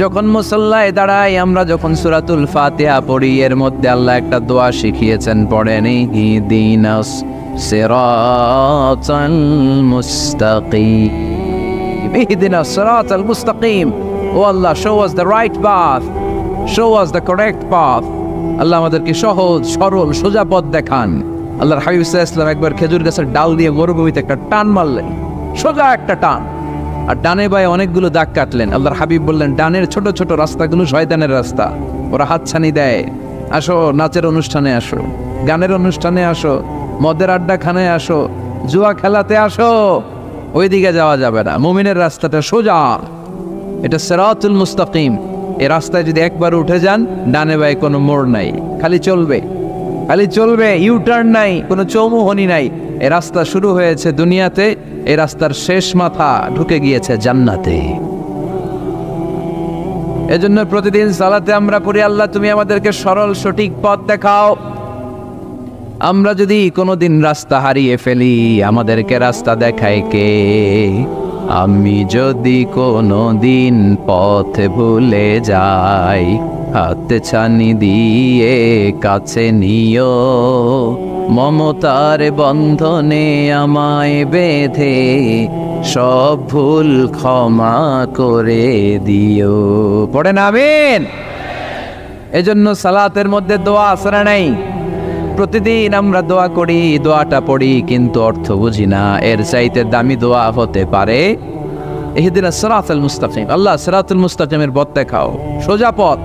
যখন মুসল্লায় দাঁড়াই, আমরা যখন সূরাতুল ফাতিহা পড়ি, এর মধ্যে আল্লাহ একটা দোয়া শিখিয়েছেন, পড়েন ইহদিনাস সিরাতাল মুস্তাকিম, ইহদিনাস সিরাতাল মুস্তাকিম। ও আল্লাহ, show us the right path, show us the correct path। আল্লাহ আমাদেরকে সহজ সরল সোজা পথ দেখান। আল্লাহর হাবিব সাল্লাল্লাহু আলাইহি ওয়াসাল্লাম একবার খেজুর গাছের ডাল দিয়ে মরুভূমিতে একটা টান মারলেন, সোজা একটা টান, আর ডানে বায়ে অনেকগুলো দাগ কাটলেন। আল্লাহর হাবিব বললেন ডানের ছোট ছোট রাস্তাগুলো শয়তানের রাস্তা, ওরা হাতছানি দেয়। আসো নাচের অনুষ্ঠানে আসো, গানের অনুষ্ঠানে আসো, মদের আড্ডাখানায় আসো, জুয়া খেলাতে আসো, ওইদিকে যাওয়া যাবে না। মুমিনের রাস্তাটা সোজা, এটা সিরাতুল মুস্তাকিম। এই রাস্তায় যদি একবার উঠে যান, ডানে বায়ে কোনো মোড় নাই, খালি চলবে, খালি চলবে, ইউটার্ন নাই, কোনো চৌমুহনী নাই। এই রাস্তা শুরু হয়েছে দুনিয়াতে, এই রাস্তার শেষ মাথা ঢুকে গিয়েছে জান্নাতে। এজন্য প্রতিদিন সালাতে আমরা পড়ি আল্লাহ তুমি আমাদেরকে সরল সঠিক পথ দেখাও। আমরা যদি কোনোদিন রাস্তা হারিয়ে ফেলি, আমাদেরকে রাস্তা দেখায় কে? আমি যদি কোনোদিন পথ ভুলে যাই, হাতে ছানি দিয়ে কাছে নিও, মমতার বন্ধনে আমায় বেঁধে সব ভুল ক্ষমা করে দিও। পড়েন আমিন। এজন্য সালাতের মধ্যে দোয়া আসরা নাই। প্রতিদিন আমরা দোয়া করি, দোয়াটা পড়ি, কিন্তু অর্থ বুঝি না। এর চাইতে দামি দোয়া হতে পারে ইহদিনাস সিরাতাল মুস্তাকিম, আল্লাহ সিরাতুল মুস্তাকিমের পথ দেখাও, সোজা পথ।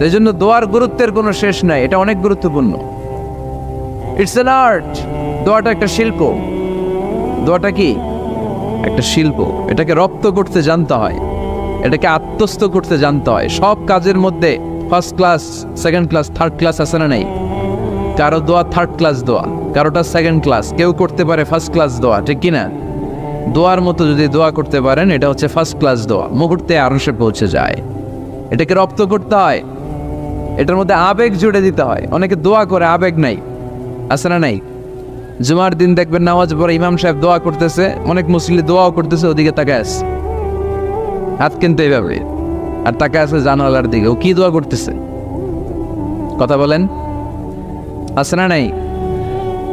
এই জন্য দোয়ার গুরুত্বের কোনো শেষ নাই, এটা অনেক গুরুত্বপূর্ণ। It's an art. দোয়াটা একটা শিল্প। দোয়াটা কি? একটা শিল্প। এটাকে রপ্ত করতে জানতে হয়, এটাকে আত্মস্থ করতে জানতে হয়। সব কাজের মধ্যে first class, second class, third class আছে না নাই? কারো দোয়া থার্ড ক্লাস দোয়া, কারোটা সেকেন্ড ক্লাস, কেউ করতে পারে ফার্স্ট ক্লাস দোয়া, ঠিক কিনা? দোয়ার মতো যদি দোয়া করতে পারেন, এটা হচ্ছে ফার্স্ট ক্লাস দোয়া, মুহূর্তে আরশে পৌঁছে যায়। এটাকে রপ্ত করতে হয়, এটার মধ্যে আবেগ জুড়ে দিতে হয়। অনেকে দোয়া করে আবেগ নাই, আছে না নাই? জুমার দিন দেখবেন নামাজ পড়ে ইমাম সাহেব দোয়া করতেছে, অনেক মুসল্লি দোয়াও করতেছে, ওদিকে তাকায় আছে, হাত কিন্তু এইভাবে, আর তাকায় আছে জানালার দিকে। ও কি দোয়া করতেছে? কথা বলেন, আছে না নাই?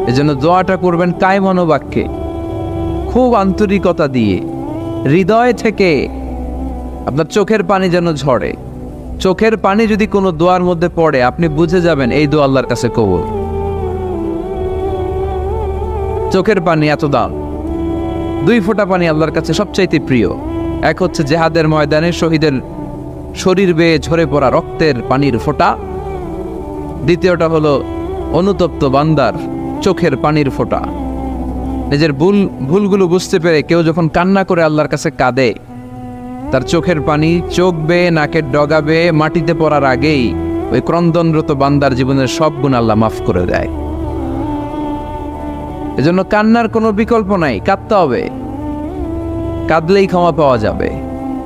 এজন্য দোয়াটা করবেন কায় মনোবাক্যে, খুব আন্তরিকতা দিয়ে, হৃদয় থেকে। আপনার চোখের পানি যেন ঝরে। চোখের পানি যদি কোনো দোয়ার মধ্যে পড়ে, আপনি বুঝে যাবেন এই দোয়া আল্লাহর কাছে কবুল। চোখের পানি এত দাম। 2 ফোঁটা পানি আল্লাহর কাছে সবচাইতে প্রিয়। এক হচ্ছে জেহাদের ময়দানে শহীদের শরীর বেয়ে ঝরে পড়া রক্তের পানির ফোঁটা। দ্বিতীয়টা হলো অনুতপ্ত বান্দার চোখের পানির ফোঁটা। নিজের ভুলগুলো বুঝতে পেরে কেউ যখন কান্না করে আল্লাহর কাছে কাঁদে, তার চোখের পানি চোখ বেয়ে নাকের ডগা বেয়ে মাটিতে পড়ার আগেই ওই ক্রন্দনরত বান্দার জীবনের সব গুণ আল্লাহ মাফ করে দেয়। এজন্য কান্নার কোনো বিকল্প নাই, কাঁদতে হবে, কাঁদলেই ক্ষমা পাওয়া যাবে।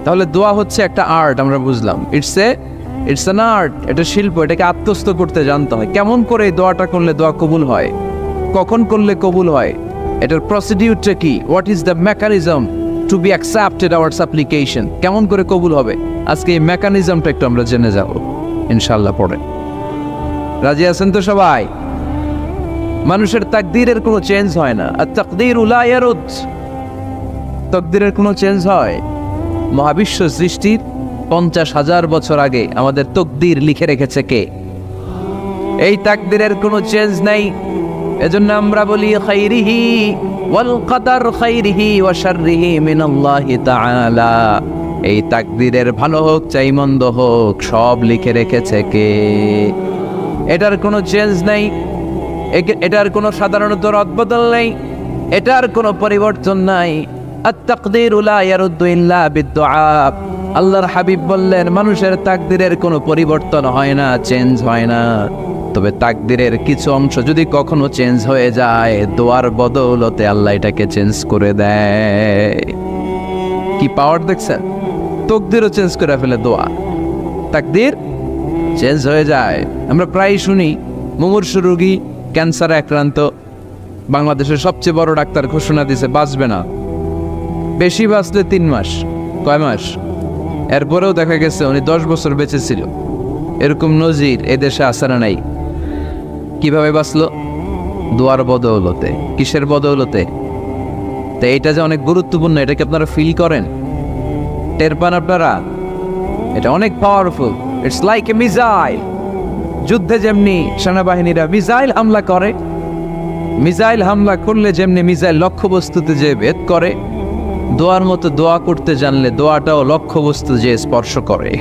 তাহলে দোয়া হচ্ছে একটা আর্ট, আমরা বুঝলাম। ইটস অ্যান আর্ট, এটা শিল্প। এটাকে আত্মস্থ করতে জানতে হয়। কেমন করে এই দোয়াটা করলে দোয়া কবুল হয়, কখন করলে কবুল হয়, এটার প্রসিডিউরটা কি, what is the mechanism two be accepted hour সাপ্লিকেশন, কেমন করে কবুল হবে, আজকে এই মেকানিজমটা একটু আমরা জেনে যাব ইনশাআল্লাহ। পড়ে রাজি আছেন তো সবাই? মানুষের তাকদীরের কোনো চেঞ্জ হয় না। আর তাকদীরু লা ইয়ারুদ, তাকদীরের কোনো চেঞ্জ হয়? মহাবিশ্ব সৃষ্টির 50,000 বছর আগে আমাদের তকদির লিখে রেখেছে কে? এই তাকদিরের কোনো চেঞ্জ নাই। এজন্য আমরা বলি খাইরিহি ওয়াল কদর খাইরিহি ওয়া শাররিহি মিনাল্লাহি তাআলা। এই তাকদিরের ভালো হোক চাই মন্দ হোক সব লিখে রেখেছে কে? এটার কোনো চেঞ্জ নাই, এটার কোনো সাধারণত রদবদল নেই, এটার কোনো পরিবর্তন নাই। আত-তাকদীরু লা ইয়ারুদ্দু ইল্লা বিদ-দুআ। আল্লাহর হাবিব বললেন মানুষের তাকদিরের কোনো পরিবর্তন হয় না, চেঞ্জ হয় না। তবে তাকদিরের কিছু অংশ যদি কখনো চেঞ্জ হয়ে যায়, দোয়ার বদৌলতে আল্লাহ এটাকে চেঞ্জ করে দেয়। কি পাওয়ার দেখছেন? তকদিরও চেঞ্জ করে ফেলে দোয়া, তাকদির চেঞ্জ হয়ে যায়। আমরা প্রায় শুনি মুমূর্ষু রোগী, ক্যান্সারে আক্রান্ত, বাংলাদেশের সবচেয়ে বড় ডাক্তার ঘোষণা দিয়েছে বাঁচবে না, বেশি বাঁচলে 3 মাস। কয় মাস? এরপরেও দেখা গেছে উনি 10 বছর বেঁচে ছিল। এরকম নজির এদেশে আছে না নাই? কিভাবে বাঁচলো? দোয়ার বদৌলতে। কিসের বদৌলতে? তো এটা যে অনেক গুরুত্বপূর্ণ, এটাকে আপনারা ফিল করেন, টের পান আপনারা? এটা অনেক powerful. It's like a missile. যুদ্ধে যেমনি সেনাবাহিনীরা মিসাইল হামলা করে, মিসাইল হামলা করলে যেমনি মিসাইল লক্ষ্যবস্তুতে যে ভেদ করে, দোয়ার মতো দোয়া করতে জানলে দোয়াটাও লক্ষ্যবস্তু যে স্পর্শ করে।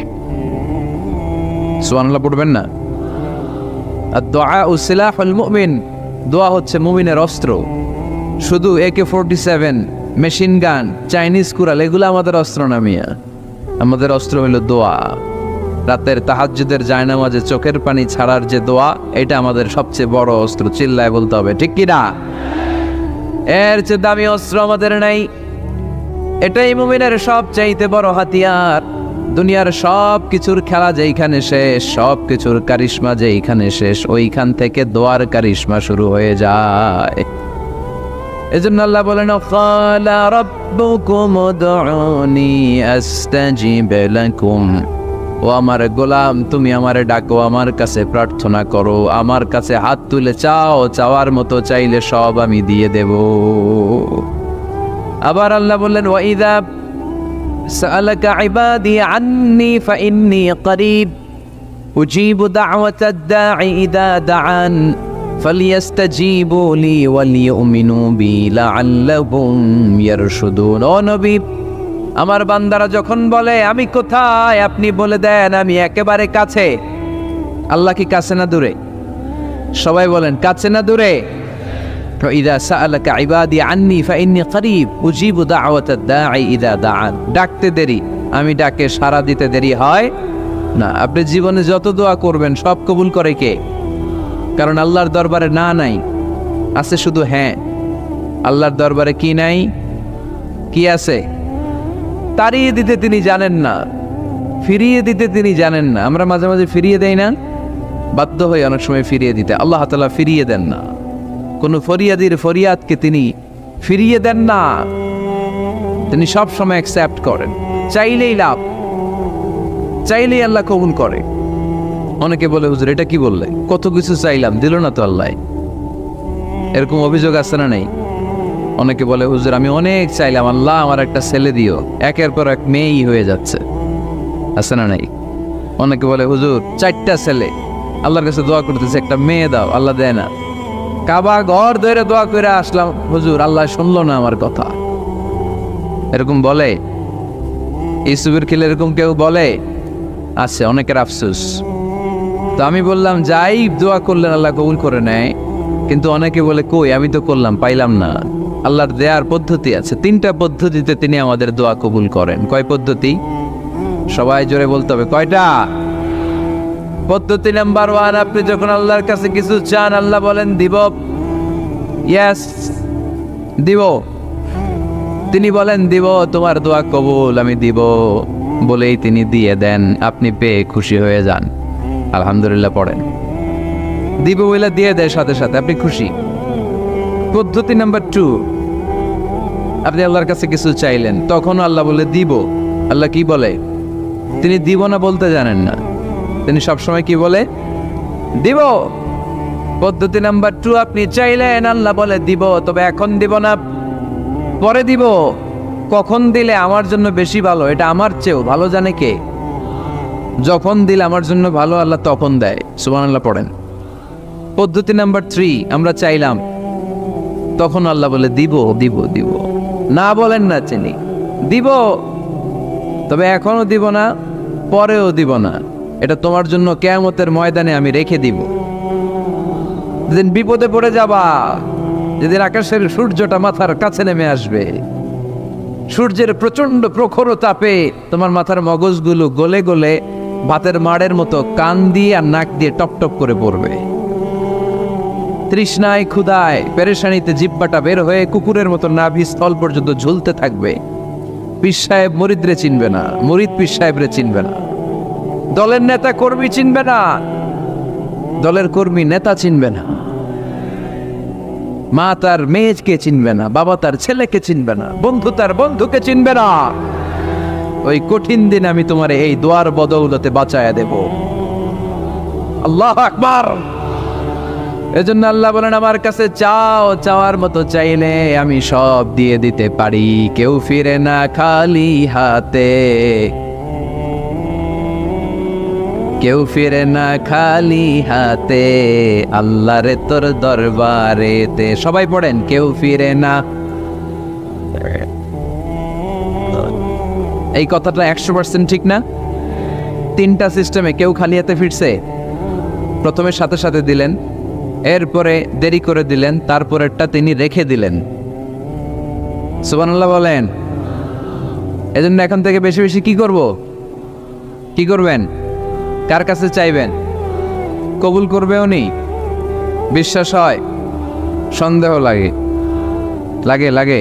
সুবহানাল্লাহ পড়বেন না? আদ-দুআউ সিলাহুল মুমিন। দোয়া হচ্ছে মুমিনের অস্ত্র। শুধু AK-47, machine gun, Chinese Corel এগুলো আমাদের অস্ত্র না মিয়া। আমাদের অস্ত্র হলো দোয়া। রাতের তাহাজ্জুদের জায়নামাজে চোখের পানি ছাড়ার যে দোয়া, এটা আমাদের সবচেয়ে বড় অস্ত্র। চিল্লায় বলতে হবে, ঠিক কি না? এর চেয়ে দামি অস্ত্র আমাদের নাই। এটাই মুমিনের সবচাইতে বড় হাতিয়ার। দুনিয়ার সব কিছুর খেলা যেইখানে শেষ, সব কিছুর কারিশমা যেইখানে শেষ, ওইখান থেকে দোয়ার কারিশমা শুরু হয়ে যায়। এজন্য আল্লাহ বলেন ক্বালা রাব্বুকুম উদউনি আস্তাজিব লাকুম। ও আমার গোলাম, তুমি আমারে ডাকো, আমার কাছে প্রার্থনা করো, আমার কাছে হাত তুলে চাও, চাওয়ার মতো চাইলে সব আমি দিয়ে দেব। আবার আল্লাহ বললেন ওয়াইদা সাআলাকা ইবাদি আন্নী ফাইন্নী করিব উজিবু দাওয়াতাদ দাঈ ইযা দাআন ফালিয়াস্তাজিবু লি ওয়ালিউমিনু বি লাআল্লাহুম ইয়ারশুদুন। ও নবী, আমার বান্দারা যখন বলে আমি কোথায়, আপনি বলে দেন আমি একেবারে কাছে। আল্লাহ কি কাছে না দূরে? সবাই বলেন কাছে না দূরে? ইযা সাআলাকা ইবাদি আন্নী ফাইন্নী করিব উজিবু দাওয়াতাদ দাঈ ইযা দাআন। ডাকতে দেরি, আমি ডাকে সাড়া দিতে দেরি হয় না। আপনি জীবনে যত দোয়া করবেন সব কবুল করে কে? কারণ আল্লাহর দরবারে না নাই, আছে শুধু হ্যাঁ। আল্লাহর দরবারে কি নাই? কি আছে? তাড়িয়ে দিতে তিনি জানেন না, ফিরিয়ে দিতে তিনি জানেন না। আমরা মাঝে মাঝে ফিরিয়ে দেই না, বাধ্য হয়ে অনেক সময় ফিরিয়ে দিতে। আল্লাহ তাআলা ফিরিয়ে দেন না। কোন ফরিয়াদির ফরিয়াদকে তিনি ফিরিয়ে দেন না, তিনি সব সময় অ্যাকসেপ্ট করেন। চাইলেই লাভ, চাইলেই আল্লাহ কবুল করে। অনেকে বলে হুজুর এটা কি বললে, কত কিছু চাইলাম দিল না তো আল্লাহ। এরকম অভিযোগ আছে না নেই? অনেকে বলে হুজুর আমি অনেক চাইলাম, আল্লাহ আমার একটা ছেলে দিও, একের পর এক মেয়েই হয়ে যাচ্ছে। আছে না নাই? অনেকে বলে হুজুর 4টা ছেলে, আল্লাহর কাছে দোয়া করতেছে একটা মেয়ে দাও, আল্লাহ দেয় না। কাবা ঘর ধরে দোয়া করে আসলাম, হুজুর আল্লাহ শুনলো না আমার কথা। এরকম বলে? ইউসুফের খিলে এরকম কেউ বলে? আছে, অনেকের আফসোস। তো আমি বললাম যাই দোয়া করলেন আল্লাহ কবুল করে নেয়, কিন্তু অনেকে বলে কই আমি তো করলাম পাইলাম না। আল্লাহর দেয়ার পদ্ধতি আছে, 3টা পদ্ধতিতে তিনি আমাদের দোয়া কবুল করেন। কয় পদ্ধতি? সবাই জোরে বলতে হবে, কয়টা? পদ্ধতি নাম্বার 1, আপনি যখন আল্লাহর কাছে কিছু চান আল্লাহ বলেন দিব, ইয়েস দিব। তিনি বলেন দিব, তোমার দোয়া কবুল, আমি দিব বলেই তিনি দিয়ে দেন। আপনি পেয়ে খুশি হয়ে যান, আলহামদুলিল্লাহ পড়েন। দিব বলে দিয়ে দেয় সাথে সাথে, আপনি খুশি। পদ্ধতি নাম্বার 2, আপনি আল্লাহর কাছে কিছু চাইলেন, তখন আল্লাহ বলে দিব। আল্লাহ কি বলে? তিনি দিব না বলতে জানেন না, তিনি সবসময় কি বলে? দিব। পদ্ধতি নাম্বার 2, আপনি চাইলেন, আল্লাহ বলে দিব, তবে এখন দিব না, পরে দিব। কখন দিলে আমার জন্য বেশি ভালো এটা আমার চেয়েও ভালো জানে কে? যখন দিলে আমার জন্য ভালো আল্লাহ তখন দেয়। সুবহানাল্লাহ পড়েন। পদ্ধতি নাম্বার 3, আমরা চাইলাম, তখন আল্লাহ বলে দিব দিব দিব, না বলেন না চিনি দিব, তবে এখনো দিব না, পরেও দিব না, এটা তোমার জন্য কিয়ামতের ময়দানে আমি রেখে দিব। যেদিন বিপদে পড়ে যাবা, যেদিন আকাশের সূর্যটা মাথার কাছে নেমে আসবে, সূর্যের প্রচন্ড প্রখর তাপে তোমার মাথার মগজগুলো গলে গলে ভাতের মাড়ের মতো কান দিয়ে আর নাক দিয়ে টপ টপ করে পড়বে। তৃষ্ণায় ক্ষুধায় পেরেশানিতে জিহ্বাটা বের হয়ে কুকুরের মতো নাভি স্থল পর্যন্ত ঝুলতে থাকবে। পীর সাহেব মুরিদরে চিনবে না, মুরিদ পীর সাহেবরে চিনবে না, দলের নেতা কর্মী চিনবে না, দলের কর্মী নেতা চিনবে না, মা তার মেয়েকে চিনবে না, বাবা তার ছেলেকে চিনবে না, বন্ধু তার বন্ধুকে চিনবে না। ওই কঠিন দিন আমি তোমার এই দোয়ার বদৌলতে বাঁচায়া দেব। আল্লাহু আকবার। এজন্য আল্লাহ বলেন, আমার কাছে চাও, চাওয়ার মতো চাইলে আমি সব দিয়ে দিতে পারি। কেউ ফিরে না খালি হাতে, কেউ ফিরে না খালি হাতে, আল্লাহ রে তোর দরবারেতে। সবাই পড়েন, কেউ ফিরে না। এই কথাটা 100% ঠিক না? 3টা সিস্টেমে কেউ খালি হাতে ফিরছে? প্রথমে সাথে সাথে দিলেন, এরপরে দেরি করে দিলেন, তারপরেরটা তিনি রেখে দিলেন। সুবহানাল্লাহ বলেন। এজন্য এখন থেকে বেশি বেশি কি করব? কি করবেন? কার কাছে চাইবেন? কবুল করবে উনি? বিশ্বাস হয়? সন্দেহ লাগে? লাগে লাগে?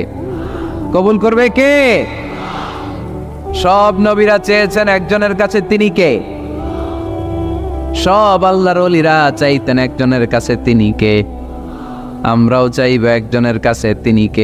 কবুল করবে কে? সব নবীরা চেয়েছেন একজনের কাছে, তিনি কে? সব আল্লাহর ওলিরা চাইতেন একজনের কাছে, তিনি কে? আমরাও চাইব একজনের কাছে, তিনি কে?